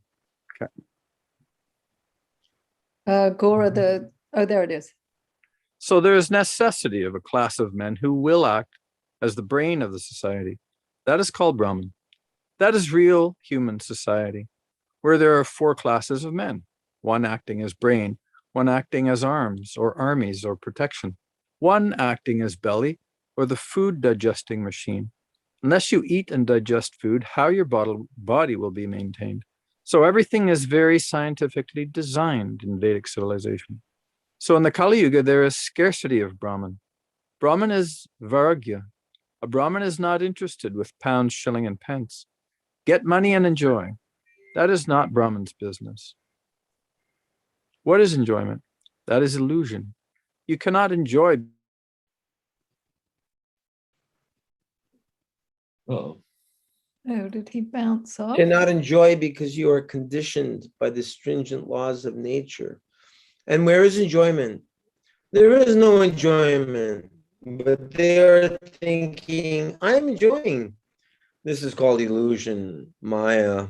Gora, there it is. So there is necessity of a class of men who will act as the brain of the society. That is called Brahman. That is real human society, where there are 4 classes of men, one acting as brain, one acting as arms or armies or protection, one acting as belly or the food digesting machine. Unless you eat and digest food, how your body will be maintained. So everything is very scientifically designed in Vedic civilization. So in the Kali Yuga, there is scarcity of Brahman. Brahman is Vairagya. A Brahmin is not interested with pounds, shilling, and pence. Get money and enjoy. That is not Brahman's business. What is enjoyment? That is illusion. You cannot enjoy. Oh, Oh, did he bounce off? Cannot enjoy because you are conditioned by the stringent laws of nature. And where is enjoyment? There is no enjoyment, but they are thinking, I'm enjoying. This is called illusion, Maya.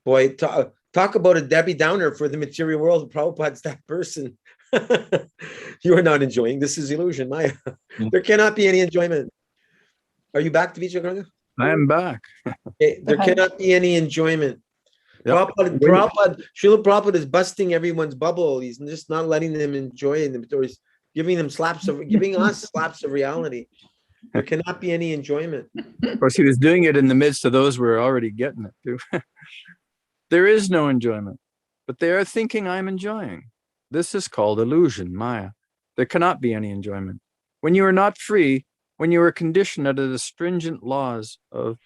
Boy, talk about a Debbie Downer for the material world. Prabhupada's that person. You are not enjoying. This is illusion, Maya. There cannot be any enjoyment. Are you back to Vijay Guranga? I am back. Okay, there cannot be any enjoyment. Yep. Srila Prabhupada is busting everyone's bubble. He's just not letting them enjoy it. Or he's giving us slaps of reality. There cannot be any enjoyment. Of course, he was doing it in the midst of those who are already getting it too. There is no enjoyment, but they are thinking I'm enjoying. This is called illusion, Maya. There cannot be any enjoyment. When you are not free, when you are conditioned under the stringent laws of,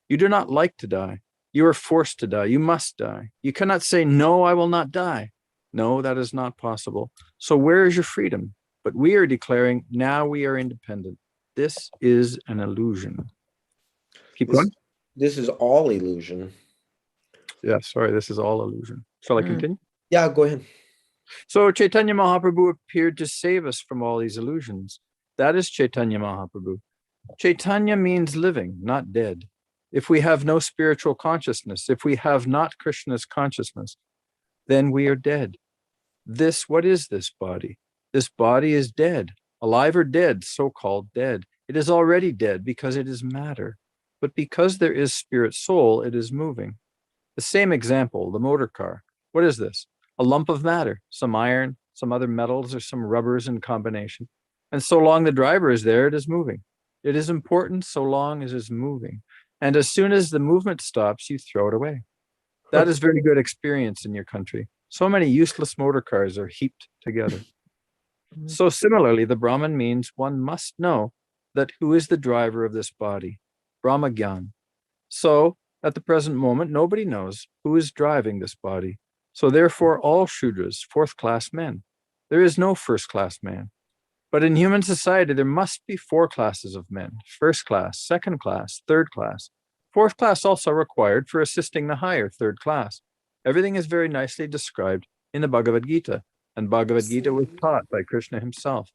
you do not like to die. You are forced to die. You must die. You cannot say, no, I will not die. No, that is not possible. So where is your freedom? But we are declaring, now we are independent. This is an illusion. Keep going. This is all illusion. Yeah, sorry, this is all illusion. Shall I continue? Yeah, go ahead. So Caitanya Mahaprabhu appeared to save us from all these illusions. That is Caitanya Mahaprabhu. Caitanya means living, not dead. If we have no spiritual consciousness, if we have not Krishna's consciousness, then we are dead. What is this body? This body is dead, alive or dead, so-called dead. It is already dead because it is matter. But because there is spirit soul, it is moving. The same example, the motor car. What is this? A lump of matter, some iron, some other metals, or some rubbers in combination. And so long the driver is there, it is moving. It is important so long as it is moving. And as soon as the movement stops, you throw it away. That is very good experience in your country. So many useless motor cars are heaped together. So similarly, the Brahman means one must know that who is the driver of this body, Brahma Gyan. So at the present moment, nobody knows who is driving this body. So therefore, all Shudras, 4th-class men. There is no 1st-class man. But in human society, there must be 4 classes of men, 1st class, 2nd class, 3rd class. 4th class also required for assisting the higher 3rd class. Everything is very nicely described in the Bhagavad Gita, and Bhagavad Gita was taught by Krishna himself.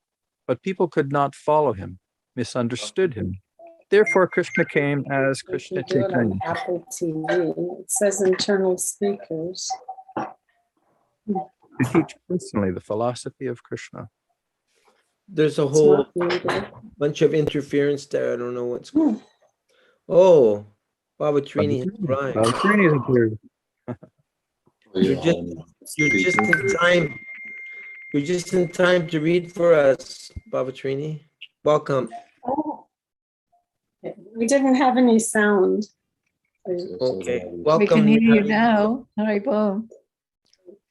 But people could not follow him, misunderstood him. Therefore, Krishna came as Krishna Caitanya. Apple TV. It says internal speakers. To teach personally the philosophy of Krishna. There's a whole bunch of interference there. I don't know what's going on. Oh, Baba Trini has arrived. Baba Trini has appeared. You're just in time. You're just in time to read for us, Baba Trini. Welcome. Oh, we didn't have any sound. Okay, We welcome. can hear you now. Haribol.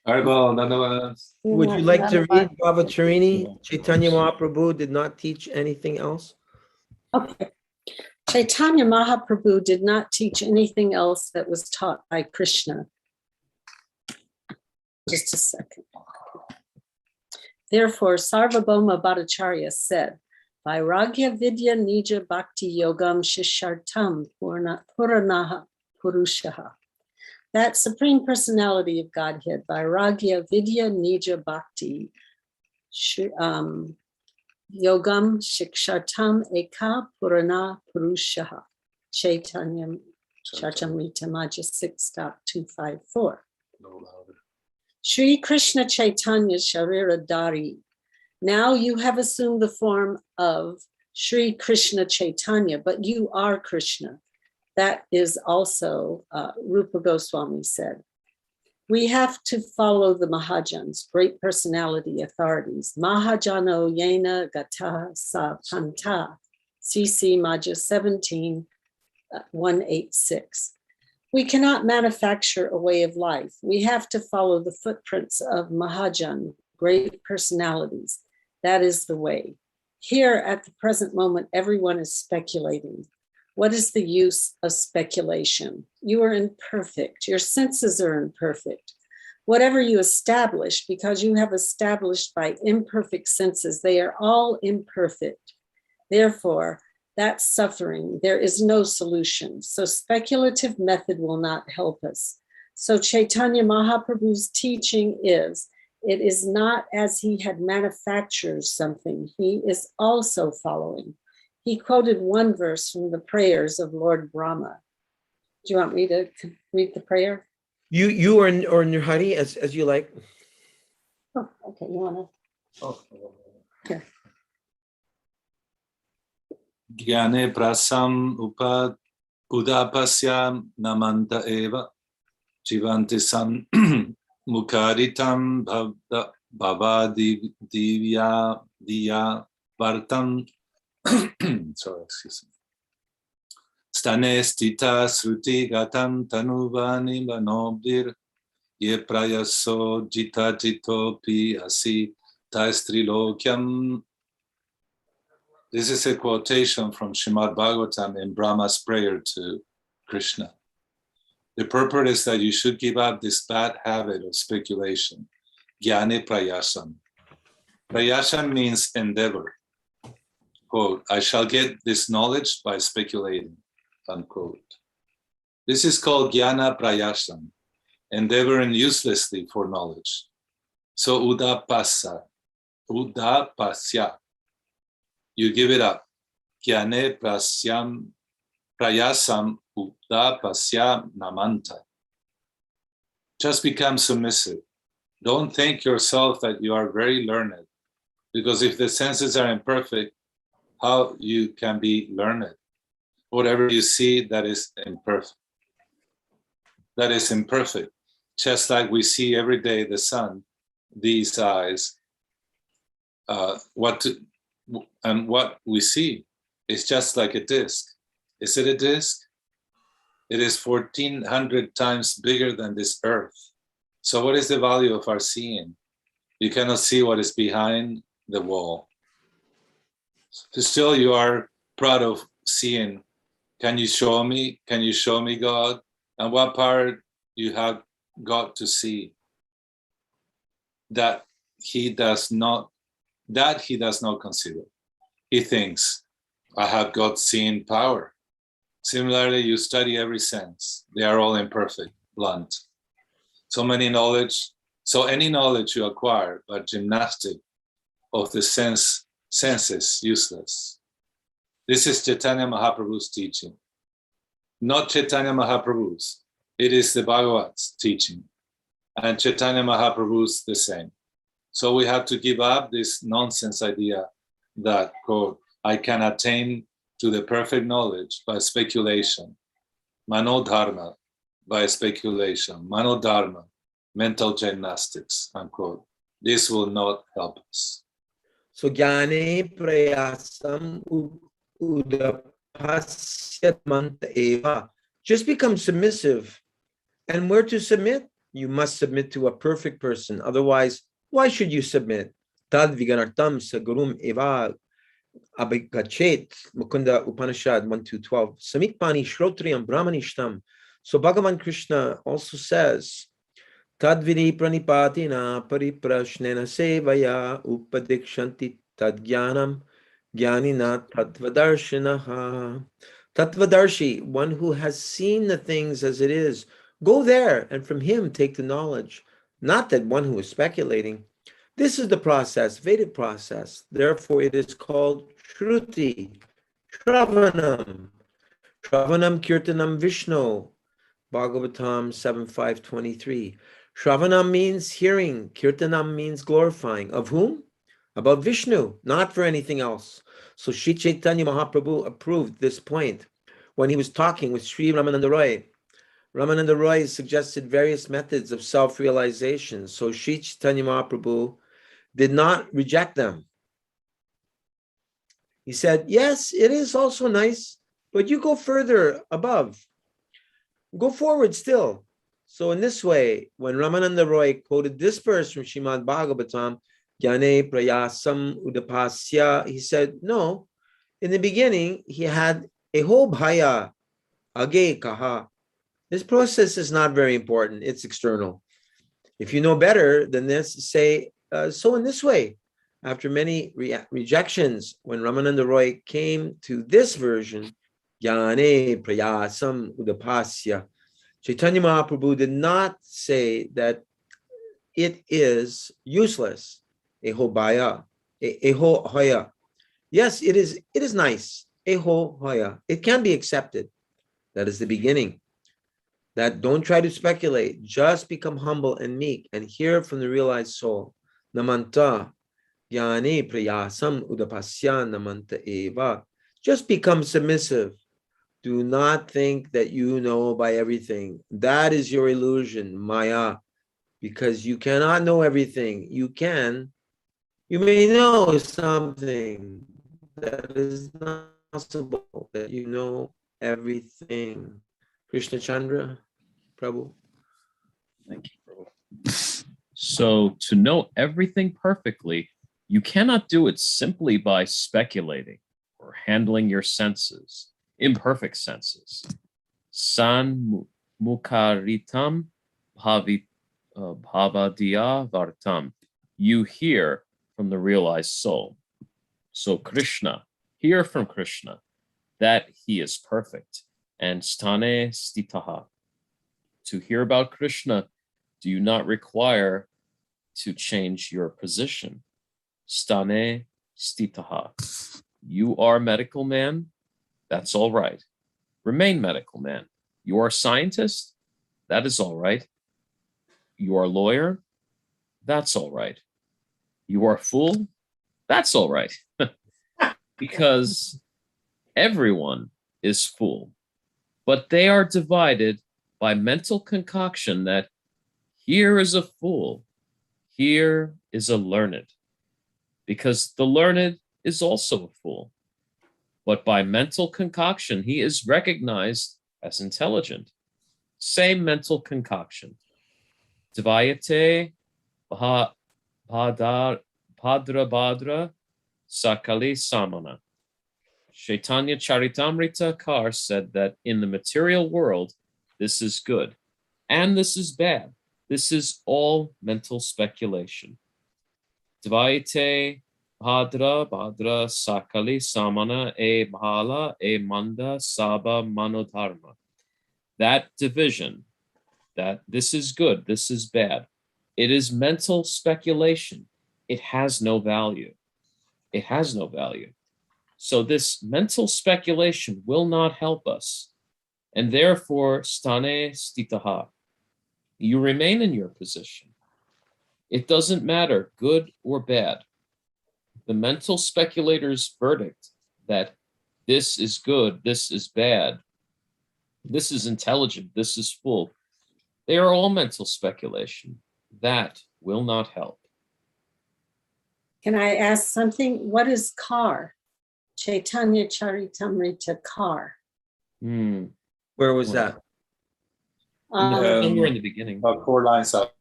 Would you like to read, Baba Trini? Caitanya Mahaprabhu did not teach anything else. Okay. Caitanya Mahaprabhu did not teach anything else that was taught by Krishna. Just a second. Therefore, Sarvabhauma Bhattacharya said, Vairagya Vidya Nija Bhakti Yogam Shishartam Puranaha Purushaha. That Supreme Personality of Godhead, Vairagya Vidya Nija Bhakti Yogam Shikshartam Eka Purana Purushaha. Caitanya Charitamrita Maja 6.254. Sri Krishna Chaitanya Sharira Dari. Now you have assumed the form of Sri Krishna Chaitanya, but you are Krishna. That is also Rupa Goswami said. We have to follow the Mahajans, great personality authorities. Mahajano Yena Gata Sa Panta, CC Maja 17, 186. We cannot manufacture a way of life. We have to follow the footprints of Mahajan, great personalities. That is the way. Here at the present moment, everyone is speculating. What is the use of speculation? You are imperfect. Your senses are imperfect. Whatever you establish, because you have established by imperfect senses, they are all imperfect. Therefore, that's suffering. There is no solution. So speculative method will not help us. So Chaitanya Mahaprabhu's teaching is, it is not as he had manufactured something. He is also following. He quoted one verse from the prayers of Lord Brahma. Do you want me to read the prayer? You or in your Hari as you like. Oh, okay. You want to? Oh. Here. Gyane prasam udapasyam namanta eva jivanti sam mukaritam bhava divya vartam. Sorry, excuse me. Stane stita sruti gatam tanuvani manobdir ye prayaso jita jitopi asi taistrilokyam. This is a quotation from Srimad Bhagavatam in Brahma's prayer to Krishna. The purport is that you should give up this bad habit of speculation. Jnane prayasam. Prayasam means endeavor. Quote, I shall get this knowledge by speculating, unquote. This is called jnana prayasam, endeavoring uselessly for knowledge. So udapasya, you give it up. Jnane prayasam udapasya namanta. Just become submissive. Don't think yourself that you are very learned, because if the senses are imperfect, how you can be learned? Whatever you see that is imperfect. That is imperfect. Just like we see every day the sun, these eyes, what we see is just like a disc. Is it a disc? It is 1,400 times bigger than this earth. So what is the value of our seeing? You cannot see what is behind the wall. Still, you are proud of seeing. Can you show me? Can you show me God? And what part you have got to see? That he does not consider. He thinks, I have got seeing power. Similarly, you study every sense. They are all imperfect, blunt. So any knowledge you acquire, but gymnastic of the senses useless. This is Caitanya Mahaprabhu's teaching. Not Caitanya Mahaprabhu's. It is the Bhagavat's teaching. And Caitanya Mahaprabhu's the same. So we have to give up this nonsense idea that, quote, I can attain to the perfect knowledge by speculation. Manodharma, by speculation. Manodharma, mental gymnastics, unquote. This will not help us. So jnane prayasam udapasya eva. Just become submissive. And where to submit? You must submit to a perfect person. Otherwise, why should you submit? Tad viganartam sagurum eva abhigachet. Mukunda Upanishad 1-12. Samikpani shrotriyam brahmanishtam. So Bhagavan Krishna also says, Tadvini pranipatina pariprashnena sevaya upadikshanti tadgyanam Jnanina Tattvadarshinaha. Tattvadarshi, one who has seen the things as it is. Go there and from him take the knowledge, not that one who is speculating. This is the process, Vedic process. Therefore, it is called Shruti, Shravanam. Shravanam Kirtanam Vishnu, Bhagavatam 7.5.23. Shravanam means hearing, Kirtanam means glorifying. Of whom? About Vishnu, not for anything else. So Sri Chaitanya Mahaprabhu approved this point when he was talking with Sri Ramananda Roy. Ramananda Roy suggested various methods of self-realization. So Sri Chaitanya Mahaprabhu did not reject them. He said, yes, it is also nice, but you go further above. Go forward still. So in this way, when Ramananda Roy quoted this verse from Srimad Bhagavatam, Jnane Prayasam Udapasya, he said, no, in the beginning, he had a whole bhaya, age kaha. This process is not very important. It's external. If you know better than this, say, so in this way, after many rejections, when Ramananda Roy came to this version, Jnane Prayasam Udapasya, Chaitanya Mahaprabhu did not say that it is useless, eho bhaya, eho hoya. Yes, it is nice, eho hoya. It can be accepted. That is the beginning. That don't try to speculate, just become humble and meek and hear from the realized soul. Namanta jnane prayasam udapasya namanta eva. Just become submissive. Do not think that you know by everything. That is your illusion, Maya, because you cannot know everything. You may know something that is not possible, that you know everything. Krishna Chandra, Prabhu. Thank you, Prabhu. So to know everything perfectly, you cannot do it simply by speculating or handling your senses. Imperfect senses. San mukaritam bhavadiya vartam. You hear from the realized soul. So Krishna, hear from Krishna, that he is perfect. And stane stitaha. To hear about Krishna, do you not require to change your position? Stane stitaha. You are medical man. That's all right. Remain medical man. You are scientist. That is all right. You are lawyer. That's all right. You are fool. That's all right. Because everyone is fool. But they are divided by mental concoction that here is a fool. Here is a learned. Because the learned is also a fool. But by mental concoction, he is recognized as intelligent. Same mental concoction. Dvayate padra badra sakali samana. Chaitanya Charitamrita Kar said that in the material world, this is good and this is bad. This is all mental speculation. Dvayate Bhadra Bhadra Sakali Samana E Bhala E Manda Saba Manodharma. That division, that this is good, this is bad, it is mental speculation. It has no value. It has no value. So this mental speculation will not help us. And therefore, stane stitaha. You remain in your position. It doesn't matter, good or bad. The mental speculator's verdict that this is good, this is bad, this is intelligent, this is fool, they are all mental speculation. That will not help. Can I ask something? What is car? Chaitanya Charitamrita car. Where was that? Somewhere in the beginning. About 4 lines up.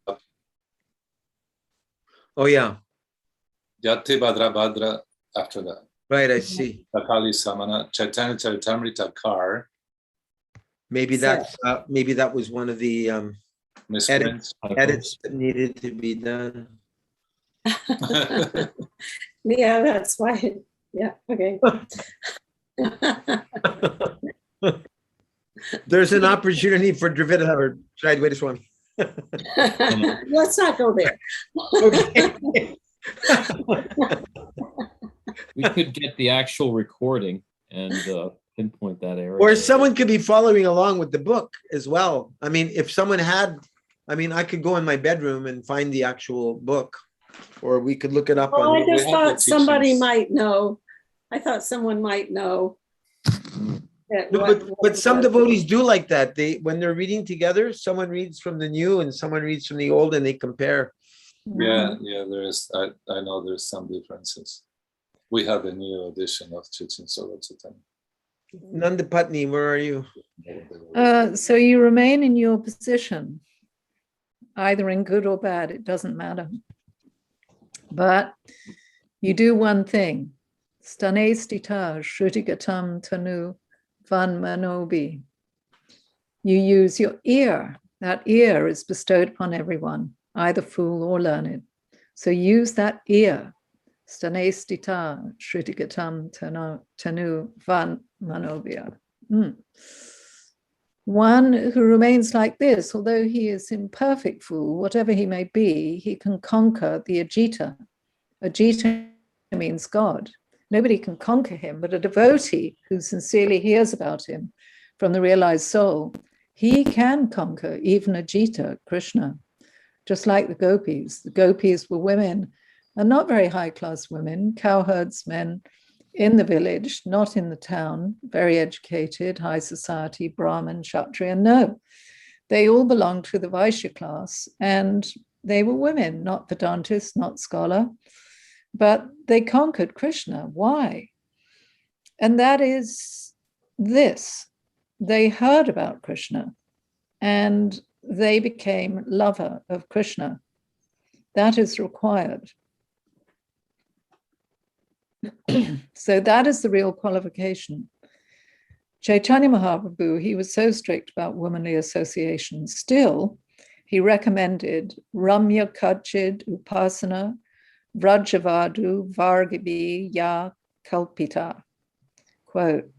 Oh, yeah. Yati Badra Badra after that. Right, I see. Sakali Samana, Chaitanya Charitamrita Kar. Maybe that's maybe that was one of the edits that needed to be done. Yeah, that's why Yeah, okay. There's an opportunity for Dravida or Shai one. Let's not go there. Okay. We could get the actual recording and pinpoint that area. Or someone could be following along with the book as well. I mean, if someone had, I mean, I could go in my bedroom and find the actual book, or we could look it up Well, on. I just We have thought the somebody teachings. might know. I thought someone might know. that No, what- but some what- devotees do like that. They, when they're reading together, someone reads from the new and someone reads from the old, and they compare. Yeah, there is. I know there's some differences. We have a new edition of Chichen Solar Chaitanya. Nanda Patni, where are you? So you remain in your position, either in good or bad, it doesn't matter. But you do one thing. Stane stita shrutigatam tanu van manobi. You use your ear. That ear is bestowed upon everyone, either fool or learned. So use that ear. Stane stita shrutigatam tanu van manobia. One who remains like this, although he is imperfect fool, whatever he may be, he can conquer the Ajita. Ajita means God. Nobody can conquer him, but a devotee who sincerely hears about him from the realized soul, he can conquer even Ajita, Krishna, just like the gopis. The gopis were women, and not very high-class women, cowherds men in the village, not in the town, very educated, high society, Brahmin, Kshatriya. No, they all belonged to the Vaishya class, and they were women, not Vedantists, not scholar, but they conquered Krishna. Why? And that is this. They heard about Krishna, and they became lover of Krishna. That is required. So that is the real qualification. Chaitanya Mahaprabhu, he was so strict about womanly association. Still, he recommended Ramya Kachid Upasana Vrajavadu Vargibi Ya Kalpita. Quote,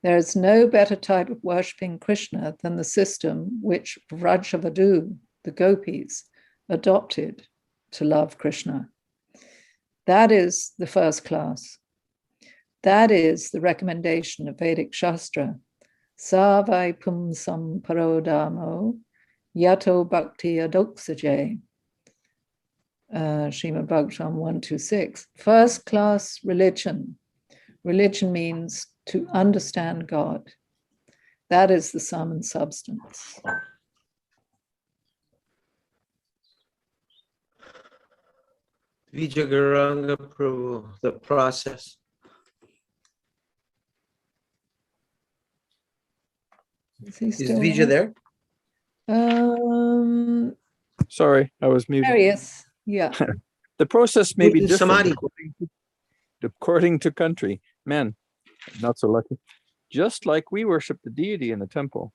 there is no better type of worshipping Krishna than the system which Vrajavadu, the gopis, adopted to love Krishna. That is the first class. That is the recommendation of Vedic Shastra. Savai pumsam parodamo yato bhakti adoksaje. Srimad Bhagavatam 126. First class religion. Religion means to understand God. That is the sum and substance. Vijagaranga Prabhu, the process. Is Vija there? Sorry, I was muted. There he is. Yeah. The process may be Muted different Samadhi. according to country. Man, not so lucky. Just like we worship the deity in the temple,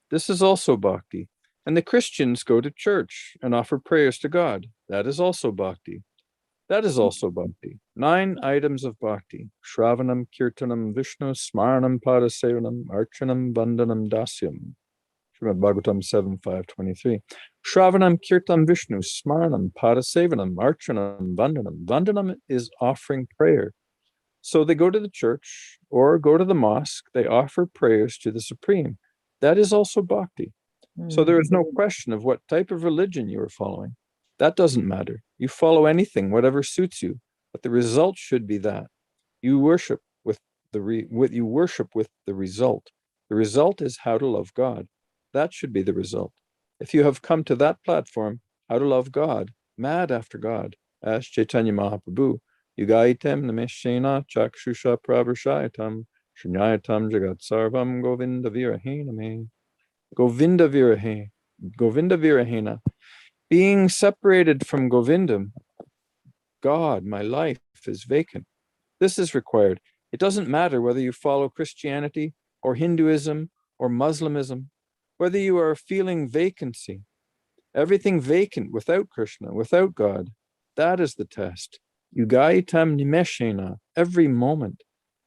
this is also bhakti. And the Christians go to church and offer prayers to God. That is also bhakti. That is also bhakti. 9 items of bhakti. Shravanam, Kirtanam, Vishnu, Smaranam, Padasevanam, Archanam, Vandanam, Dasyam. Srimad Bhagavatam 7.5.23. Shravanam, Kirtanam, Vishnu, Smaranam, Padasevanam, Archanam, Vandanam. Vandanam is offering prayer. So they go to the church or go to the mosque. They offer prayers to the Supreme. That is also bhakti. So there is no question of what type of religion you are following. That doesn't matter. You follow anything, whatever suits you, but the result should be that you worship with the result. The result is how to love God. That should be the result. If you have come to that platform, how to love God, mad after God, as Chaitanya Mahaprabhu, Yugaitem nameshena chakshusha pravarshaitam shanyayatam jagat sarvam govinda virahename. Govinda Virahena, being separated from Govindam, God, my life is vacant. This is required. It doesn't matter whether you follow Christianity or Hinduism or Muslimism, whether you are feeling vacancy, everything vacant without Krishna, without God. That is the test. Yugaitam nimeshena, every moment.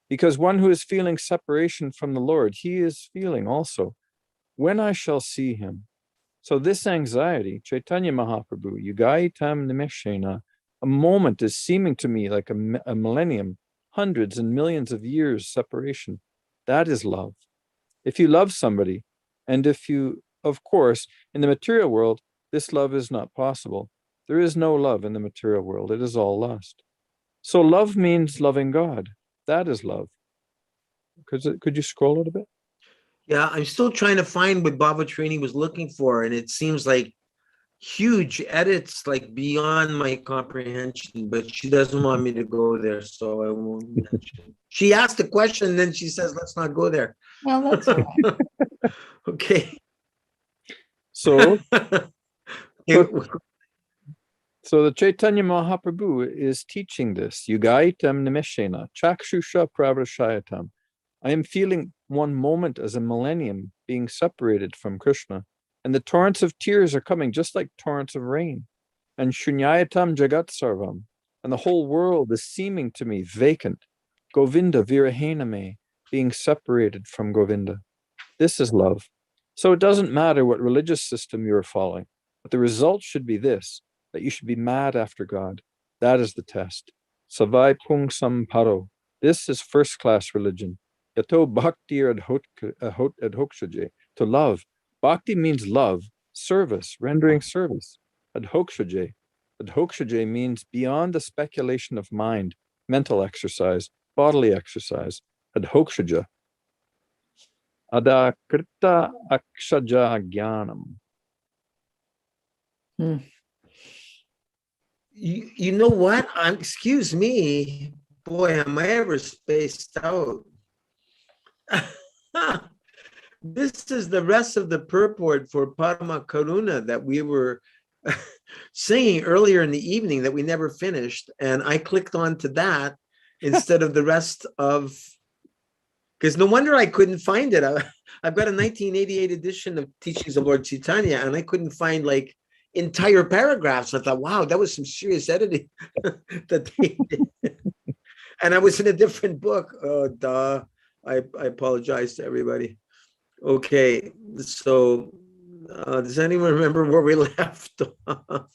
Because one who is feeling separation from the Lord, he is feeling also, when I shall see him. So this anxiety, Chaitanya Mahaprabhu, Yugaitam nimeshena, a moment is seeming to me like a millennium, hundreds and millions of years separation. That is love. If you love somebody, and if you, of course, in the material world, this love is not possible. There is no love in the material world. It is all lust. So love means loving God. That is love. Could you scroll it a bit? Yeah, I'm still trying to find what Baba Trini was looking for, and it seems like huge edits, like beyond my comprehension, but she doesn't want me to go there, so I won't mention. She asked a question, and then she says, let's not go there. Well, that's all right. Okay. So the Chaitanya Mahaprabhu is teaching this. Yugaitam nimeshena, chakshusha pravrashayatam. I am feeling one moment as a millennium being separated from Krishna. And the torrents of tears are coming just like torrents of rain. And shunyayatam jagat sarvam. And the whole world is seeming to me vacant. Govinda virahename, being separated from Govinda. This is love. So it doesn't matter what religious system you're following, but the result should be this, that you should be mad after God. That is the test. Savai pung samparo. This is first-class religion. Yato bhakti adhokshaje, to love. Bhakti means love, service, rendering service. Adhokshaje. Adhokshaje means beyond the speculation of mind, mental exercise, bodily exercise. Adhokshaja. Adakrita akshaja jnanam. You know what? Excuse me. Boy, am I ever spaced out. This is the rest of the purport for Parama Karuna that we were singing earlier in the evening that we never finished. And I clicked on to that instead of the rest of, because no wonder I couldn't find it. I've got a 1988 edition of Teachings of Lord Caitanya, and I couldn't find like entire paragraphs. I thought, wow, that was some serious editing that they did. And I was in a different book. Oh, duh. I apologize to everybody. Okay, so does anyone remember where we left off?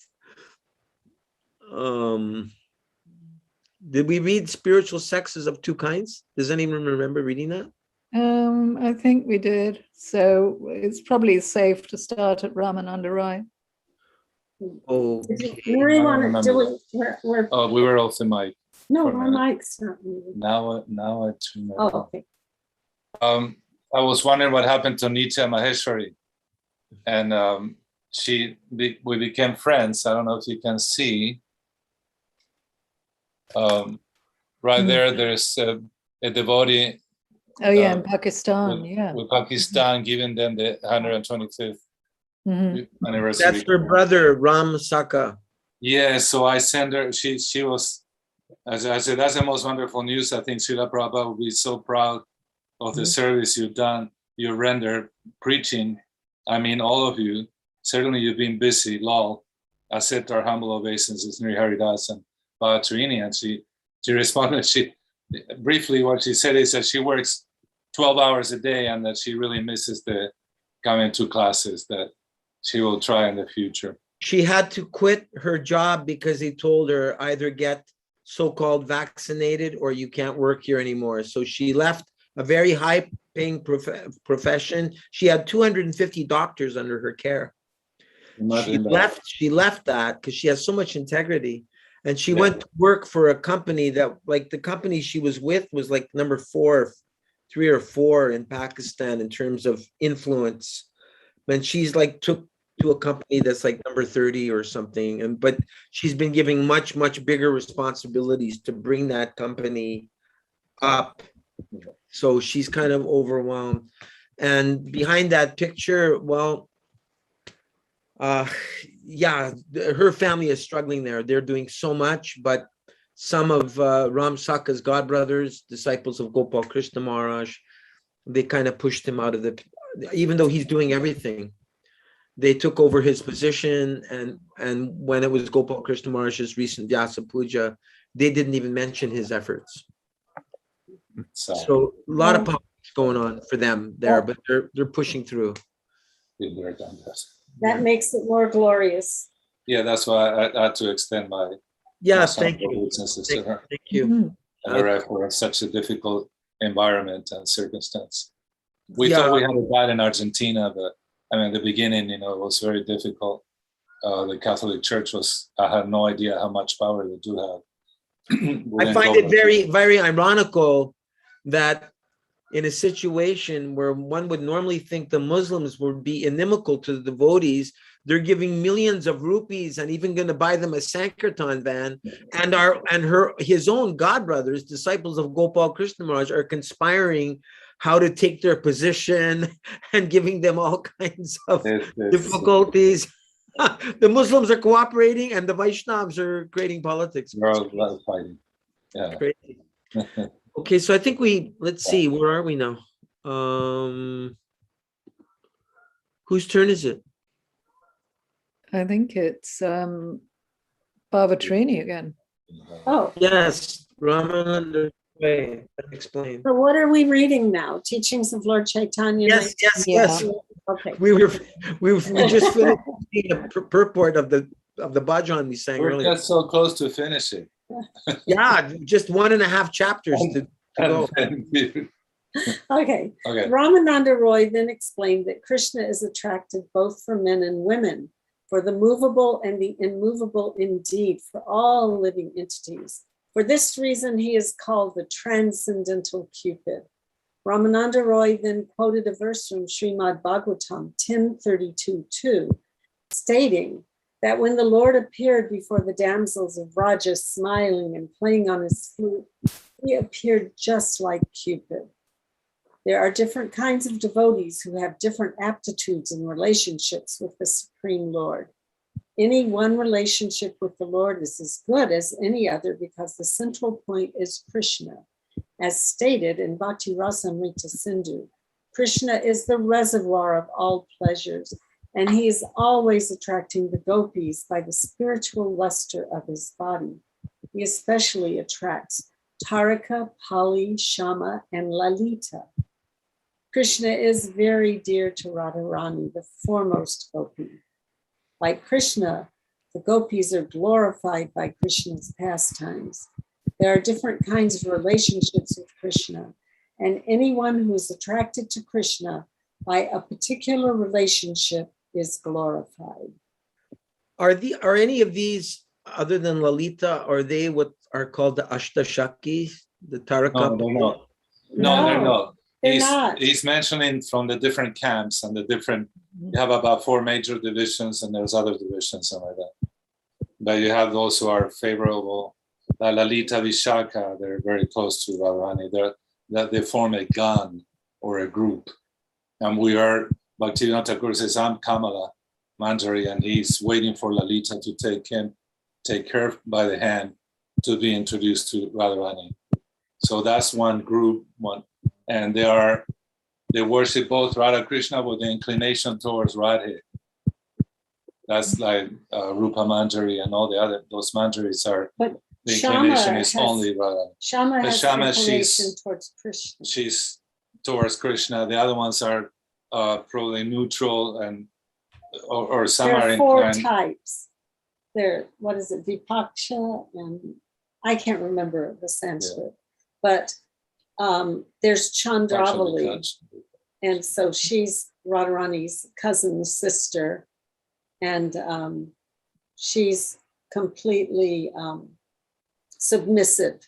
Did we read spiritual sexes of two kinds? Does anyone remember reading that? I think we did. So it's probably safe to start at Ramananda Rai. Okay. We want to do it. Oh, we were off the mic. No, my mic's not moving. Now I tune in. Oh, okay. I was wondering what happened to Nitya Maheshwari, and we became friends. I don't know if you can see. Right there, there's a devotee. Oh yeah, in Pakistan, with Pakistan, giving them the 125th anniversary. That's her brother, Ram Saka. Yeah, so I sent her. She was, as I said, that's the most wonderful news. I think Srila Prabhupada will be so proud of the service you've done, you rendered preaching. I mean, all of you. Certainly, you've been busy. Lol. I said to our humble obeisances, Nri Haridas and Baba Trini, and she responded. She briefly, what she said is that she works 12 hours a day and that she really misses the coming to classes, that she will try in the future. She had to quit her job because they told her either get so-called vaccinated or you can't work here anymore. So she left a very high-paying profession. She had 250 doctors under her care. She left that because she has so much integrity. And she went to work for a company that, like, the company she was with was like number 3 or 4 in Pakistan in terms of influence. And she's like took to a company that's like number 30 or something. But she's been giving much, much bigger responsibilities to bring that company up. So she's kind of overwhelmed. And behind that picture, well, yeah, her family is struggling there. They're doing so much, but some of Ram Saka's godbrothers, disciples of Gopal Krishna Maharaj, they kind of pushed him out of even though he's doing everything, they took over his position. And when it was Gopal Krishna Maharaj's recent Vyasa Puja, they didn't even mention his efforts. So So a lot of politics going on for them there, but they're pushing through. That makes it more glorious. yeah, that's why I had to extend my Thank you. Thank you. Mhm. and her for such a difficult environment and circumstance. We thought we had it bad in Argentina, but I mean, at the beginning, it was very difficult. The Catholic Church I had no idea how much power they do have. I find it very, very ironical that in a situation where one would normally think the Muslims would be inimical to the devotees, they're giving millions of rupees and even going to buy them a Sankirtan van. And his own godbrothers, disciples of Gopal Krishna Maharaj, are conspiring how to take their position and giving them all kinds of difficulties. The Muslims are cooperating and the Vaishnavas are creating politics. They're all fighting. Yeah. Crazy. Okay, so I think let's see, where are we now? Whose turn is it? I think it's Bhavatrini again. Oh, Yes, Ramananda. Wait, explain. so what are we reading now? Teachings of Lord Chaitanya? Yes. Okay. We just finished the purport of the bhajan we sang We're earlier. just so close to finishing. Yeah, just 1.5 chapters to go. Okay. Okay. Ramananda Roy then explained that Krishna is attracted both for men and women, for the movable and the immovable indeed, for all living entities. For this reason, he is called the transcendental Cupid. Ramananda Roy then quoted a verse from Srimad Bhagavatam 10:32-2, stating that when the Lord appeared before the damsels of Raja smiling and playing on his flute, he appeared just like Cupid. There are different kinds of devotees who have different aptitudes and relationships with the Supreme Lord. Any one relationship with the Lord is as good as any other because the central point is Krishna. As stated in Bhakti Rasamrita Sindhu, Krishna is the reservoir of all pleasures, and he is always attracting the gopis by the spiritual luster of his body. He especially attracts Tarika, Pali, Shama, and Lalita. Krishna is very dear to Radharani, the foremost gopi. Like Krishna, the gopis are glorified by Krishna's pastimes. There are different kinds of relationships with Krishna, and anyone who is attracted to Krishna by a particular relationship is glorified. Are any of these, other than Lalita, are they what are called the Ashtashakis, the Taraka? No, they're not. They're not. He's mentioning from the different camps and the different, you have about 4 major divisions and there's other divisions and like that. But you have those who are favorable. Lalita Vishaka, they're very close to Radharani. They form a gan or a group. And we are, Bhaktivinoda Thakur says, I'm Kamala Manjari, and he's waiting for Lalita to take her by the hand to be introduced to Radharani. So that's one group, and they worship both Radha Krishna with the inclination towards Radhe. That's like Rupa Manjari and all the other, those Manjaris are, but the inclination is only Radha. Shama has inclination towards Krishna. She's towards Krishna. The other ones are probably neutral or some there are are 4 inclined. types. What is it, Vipaksha, and I can't remember the Sanskrit, but there's Chandravali, and so she's Radharani's cousin's sister, and she's completely submissive.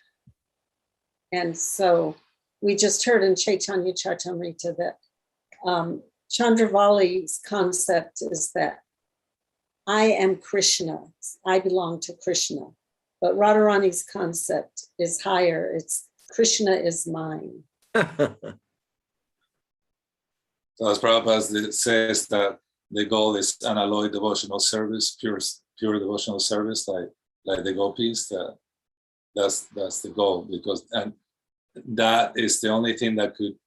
And so we just heard in Chaitanya Charitamrita that Chandravali's concept is that I am Krishna, I belong to Krishna. But Radharani's concept is higher. It's Krishna is mine. So as Prabhupada says that the goal is unalloyed devotional service, pure devotional service, like the gopis. That's the goal, and that is the only thing that could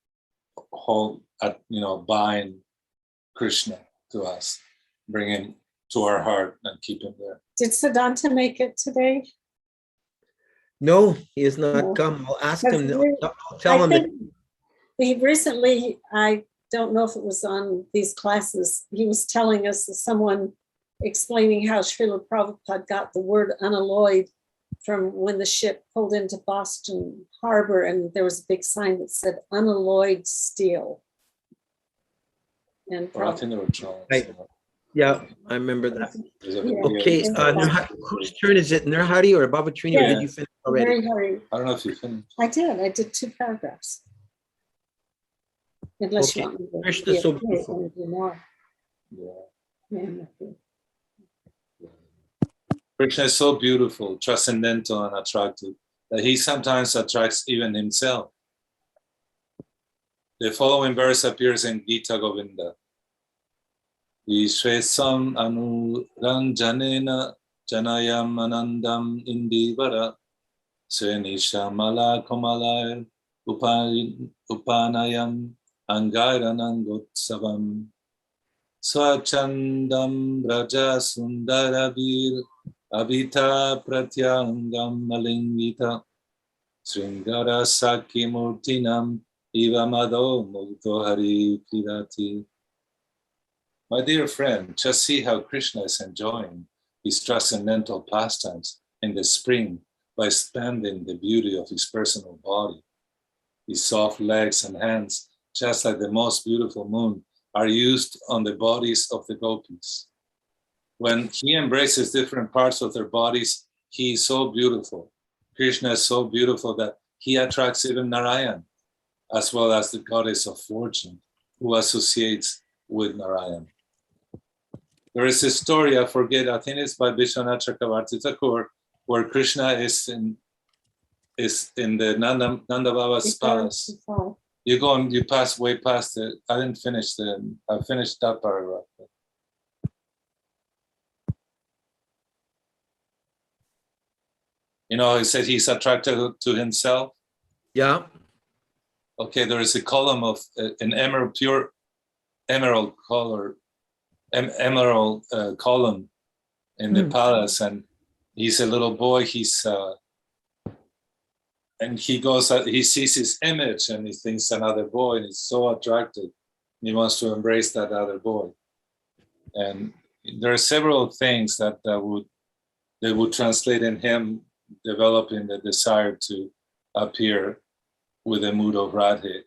bind Krishna to us, bring him to our heart and keep him there. Did Siddhanta make it today? No, he has not No. come. I'll ask Because him. we- I'll tell I him that. think he recently, I don't know if it was on these classes, he was telling us that someone explaining how Srila Prabhupada got the word unalloyed from when the ship pulled into Boston Harbor, and there was a big sign that said unalloyed steel. And Well, I think they were trying. Right. Yeah, I remember that. There's a Yeah. video. Okay, Yeah. whose turn is it? Nirhari or Babatrini, or Yeah. did you finish already? Very hurry. I don't know if you finished. I did 2 paragraphs. Unless Okay. you want me to Krishna's be so okay, beautiful. and do more. Yeah. Yeah, okay. Krishna is so beautiful, transcendental, and attractive that he sometimes attracts even himself. The following verse appears in Gita Govinda. Vishwesam anuranjanena janayam anandam indivara srenishamala komalaya upanayam angairanangotsavam swachandam braja sundaravir abhita pratyangam malingita sringara sakhi murtinam ivamado mugdho hari kirati. My dear friend, just see how Krishna is enjoying his transcendental pastimes in the spring by expanding the beauty of his personal body. His soft legs and hands, just like the most beautiful moon, are used on the bodies of the gopis. When he embraces different parts of their bodies, he is so beautiful. Krishna is so beautiful that he attracts even Narayan, as well as the goddess of fortune, who associates with Narayan. There is a story, I forget, I think it's by Vishwanath Chakravarti Thakur, where Krishna is in the Nanda Baba's palace. You go and you pass way past it. I didn't finish I finished that paragraph. You know, he said he's attracted to himself. Yeah. Okay, there is a column of an emerald, pure emerald color, emerald column in the palace, and he's a little boy. And he goes, he sees his image, and he thinks another boy, and he's so attracted. He wants to embrace that other boy. And there are several things that would translate in him developing the desire to appear with the mood of Radhe.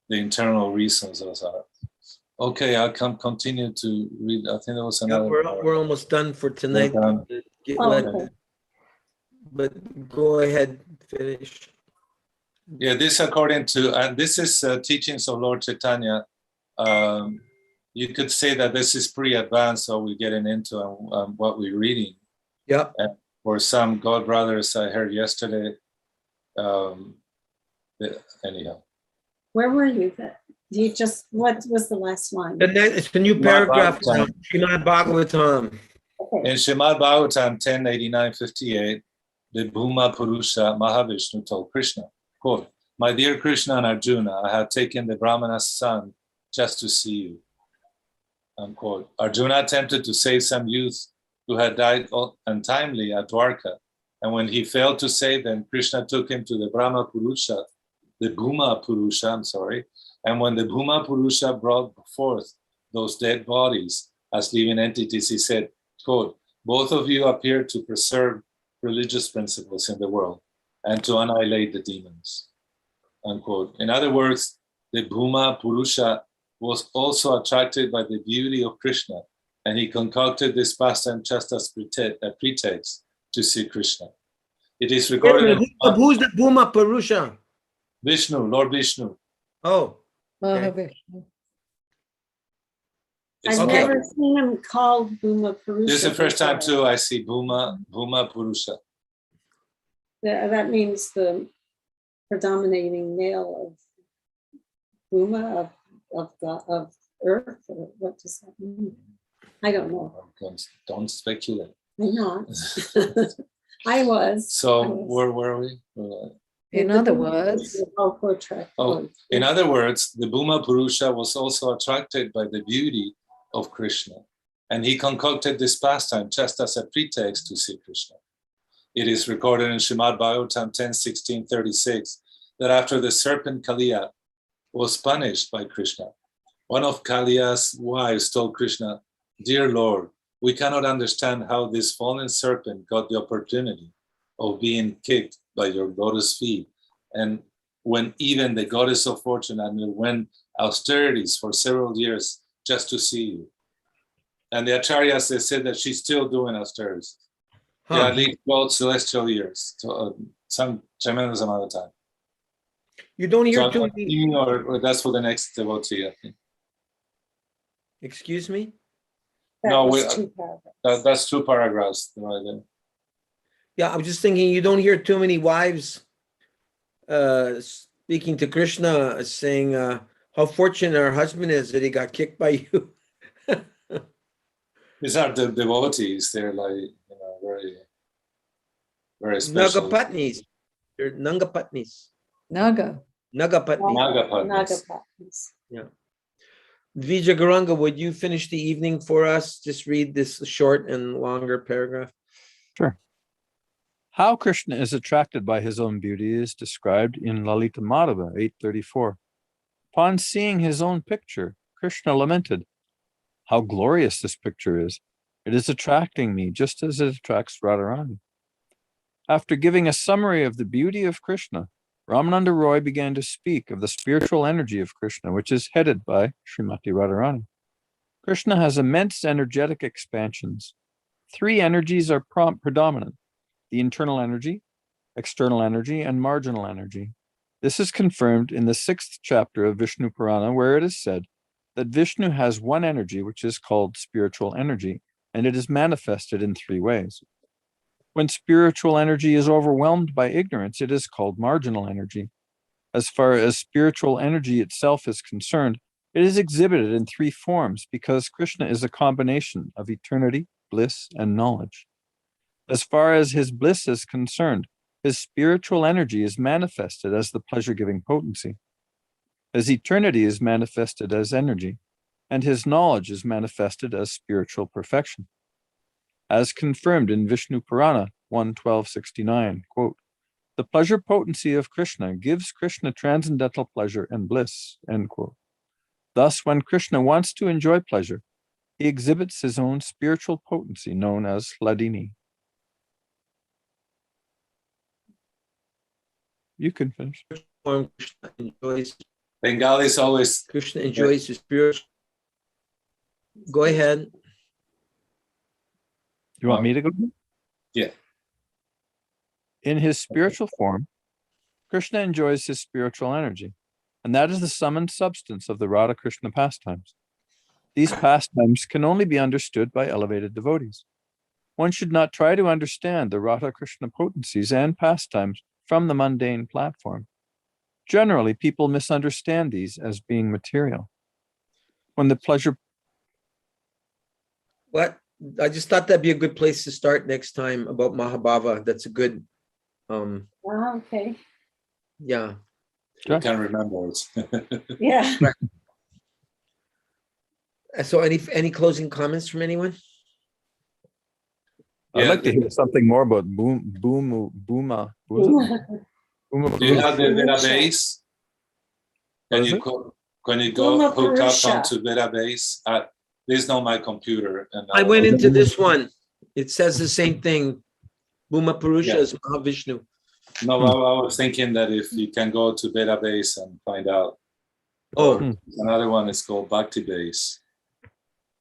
The internal reasons of that. Okay, I'll continue to read. I think there was another. We're almost done for tonight. Okay. But go ahead, finish. Yeah, this according to, and this is teachings of Lord Caitanya. You could say that this is pretty advanced, so we're getting into what we're reading. Yeah. And for some God brothers I heard yesterday, anyhow. Where were you? What was the last line? It's the new paragraph now. Srimad Bhagavatam. Okay. In Srimad Bhagavatam 10:89-58, the Bhuma Purusha Mahavishnu told Krishna, quote, "My dear Krishna and Arjuna, I have taken the Brahmana's son just to see you." Unquote. Arjuna attempted to save some youth who had died untimely at Dwarka, and when he failed to save them, Krishna took him to the Bhuma Purusha, and when the Bhuma Purusha brought forth those dead bodies as living entities, he said, quote, "Both of you appear to preserve religious principles in the world and to annihilate the demons." Unquote. In other words, the Bhuma Purusha was also attracted by the beauty of Krishna, and he concocted this pastime just as a pretext to see Krishna. It is recorded. Who's the Bhuma Purusha? Vishnu, Lord Vishnu. Oh. Mahavishnu. I've never seen him called Bhuma Purusha. This is the first time too I see Bhuma Purusha. That means the predominating male of Bhuma, of earth, or what does that mean? I don't know. Don't speculate. I'm not. I was. So where were we? In other words, in other words, the Bhuma Purusha was also attracted by the beauty of Krishna, and he concocted this pastime just as a pretext to see Krishna. It is recorded in Srimad Bhagavatam 10:16-36 that after the serpent Kaliya was punished by Krishna, one of Kaliya's wives told Krishna, "Dear Lord, we cannot understand how this fallen serpent got the opportunity of being kicked by your lotus feet, and when even the goddess of fortune underwent austerities for several years just to see you." And the acharyas, they said that she's still doing austerities. Yeah, at least 12 celestial years, so, some tremendous amount of time. You don't hear So too I'm many. thinking, or that's for the next devotee, I think. Excuse me? No, That's 2 paragraphs. that's 2 paragraphs right there. Yeah, I'm just thinking you don't hear too many wives speaking to Krishna saying how fortunate her husband is that he got kicked by you. These are the devotees. They're like, very, very special. Nagapatnis. They're Nangapatnis. Naga. Nagapatnis. Nagapatnis. Yeah. Vijay Garanga, would you finish the evening for us? Just read this short and longer paragraph. Sure. How Krishna is attracted by his own beauty is described in Lalita Madhava 8:34. Upon seeing his own picture, Krishna lamented, "How glorious this picture is! It is attracting me just as it attracts Radharani." After giving a summary of the beauty of Krishna, Ramananda Roy began to speak of the spiritual energy of Krishna, which is headed by Srimati Radharani. Krishna has immense energetic expansions. 3 energies are predominant: the internal energy, external energy, and marginal energy. This is confirmed in the 6th chapter of Vishnu Purana, where it is said that Vishnu has one energy, which is called spiritual energy, and it is manifested in 3 ways. When spiritual energy is overwhelmed by ignorance, it is called marginal energy. As far as spiritual energy itself is concerned, it is exhibited in 3 forms because Krishna is a combination of eternity, bliss, and knowledge. As far as his bliss is concerned, his spiritual energy is manifested as the pleasure-giving potency. His eternity is manifested as energy, and his knowledge is manifested as spiritual perfection. As confirmed in Vishnu Purana 1.12.69, quote, "The pleasure potency of Krishna gives Krishna transcendental pleasure and bliss," end quote. Thus, when Krishna wants to enjoy pleasure, he exhibits his own spiritual potency known as Hladini. You can finish. Krishna enjoys. Bengalis always. Krishna enjoys his spiritual. Go ahead. You want me to go? Yeah. In his spiritual form, Krishna enjoys his spiritual energy, and that is the sum and substance of the Radha Krishna pastimes. These pastimes can only be understood by elevated devotees. One should not try to understand the Radha Krishna potencies and pastimes from the mundane platform. Generally, people misunderstand these as being material. When the pleasure... What? I just thought that'd be a good place to start next time about Mahabhava. That's a good, Okay. yeah. You can remember it. Yeah. So any closing comments from anyone? I'd like to hear something more about Bhuma. Do you have the database? Can you go hook up onto database? Please know my computer. And I went into this one. It says the same thing. Bhuma Purusha is Mahavishnu. No, I was thinking that if you can go to database and find out. Another one is called Bhakti Base.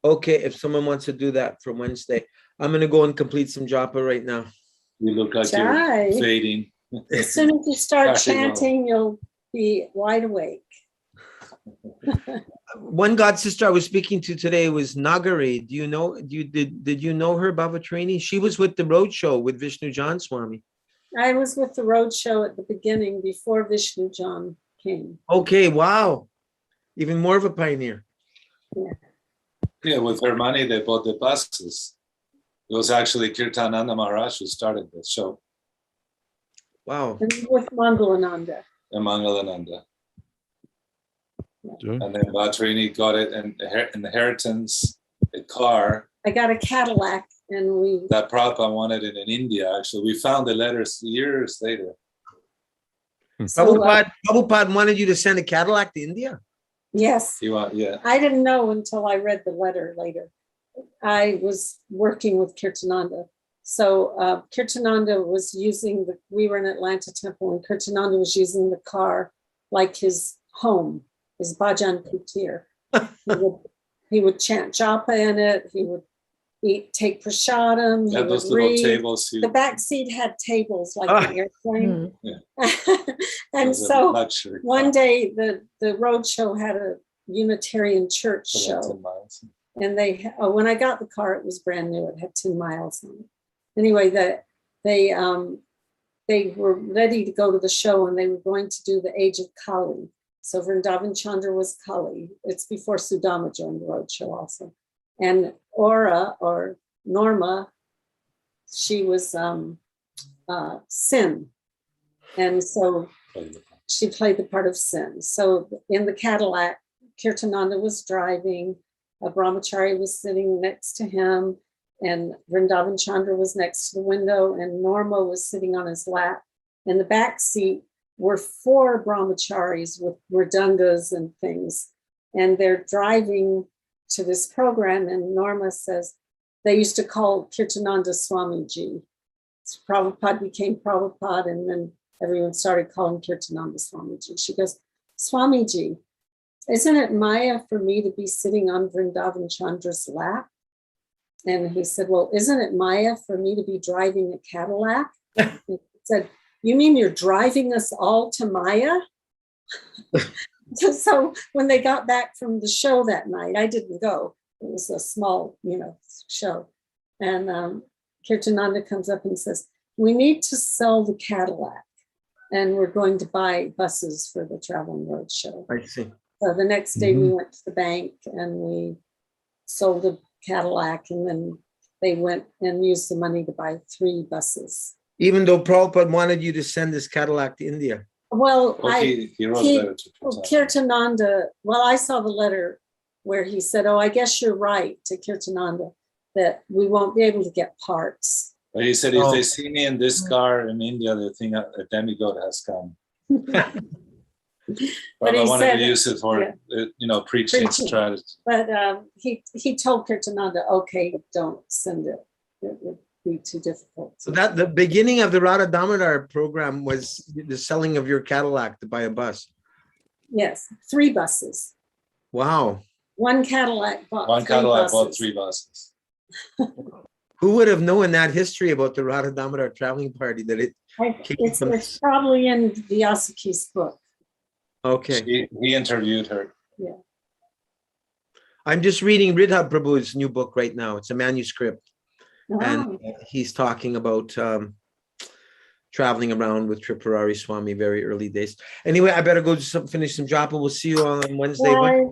Okay, if someone wants to do that for Wednesday, I'm going to go and complete some japa right now. You look like you're fading. As soon as you start chanting, you'll be wide awake. One god sister I was speaking to today was Nagari. Do you know? Did you know her, Bhavatrini? She was with the road show with Vishnu Jan Swami. I was with the road show at the beginning before Vishnu Jan came. Okay, wow, even more of a pioneer. Yeah, with her money they bought the buses. It was actually Kirtananda Maharaj who started the show. Wow. And with Mangalananda. And Mangalananda. And then Bhatrini got it, and inheritance a car I got a Cadillac, and that Prabhupada wanted it in India. Actually, we found the letters years later. so, Prabhupada wanted you to send a Cadillac to India? yes, Yeah. I didn't know until I read the letter later. I was working with Kirtananda. So Kirtananda was using we were in Atlanta Temple, and Kirtananda was using the car like his home, his Bhajan Kutir. He would chant japa in it. He would take prasadam. Yeah, those little tables. The back seat had tables like an airplane. And so one day the road show had a Unitarian church show. And when I got the car, it was brand new. It had 10 miles on it. Anyway, they were ready to go to the show, and they were going to do the Age of Kali. So Vrindavan Chandra was Kali. It's before Sudama joined the road show also. And Aura, or Norma, she was Sin. And so she played the part of Sin. So in the Cadillac, Kirtananda was driving, a brahmachari was sitting next to him, and Vrindavan Chandra was next to the window, and Norma was sitting on his lap. In the back seat were 4 brahmacharis with mridungas and things, and they're driving to this program, and Norma says, they used to call Kirtananda Swamiji. So Prabhupada became Prabhupada, and then everyone started calling Kirtananda Swamiji. She goes, Swamiji, isn't it Maya for me to be sitting on Vrindavan Chandra's lap? And he said, well, isn't it Maya for me to be driving a Cadillac? He said, you mean you're driving us all to Maya? So when they got back from the show that night, I didn't go. It was a small, show. And Kirtananda comes up and says, we need to sell the Cadillac, and we're going to buy buses for the Traveling Road Show. I see. So the next day we went to the bank and we sold the Cadillac, and then they went and used the money to buy 3 buses. Even though Prabhupada wanted you to send this Cadillac to India? Well, he wrote a letter to Kirtananda, I saw the letter where he said, oh, I guess you're right, to Kirtananda, that we won't be able to get parts. But he said, if they see me in this car in India, they think a demigod has come. But I wanted to use it for, preaching strategy. But he told Kirtananda, okay, don't send it. It would be too difficult. So that the beginning of the Radha Damodar program was the selling of your Cadillac to buy a bus. Yes, 3 buses. Wow. One Cadillac bought 3 buses. Who would have known that history about the Radha Damodar traveling party? That it's probably in Vyasaki's book. Okay. He interviewed her. Yeah. I'm just reading Ridha Prabhu's new book right now. It's a manuscript. Oh. And he's talking about traveling around with Tripurari Swami, very early days. Anyway, I better go finish some japa. We'll see you on Wednesday. Bye.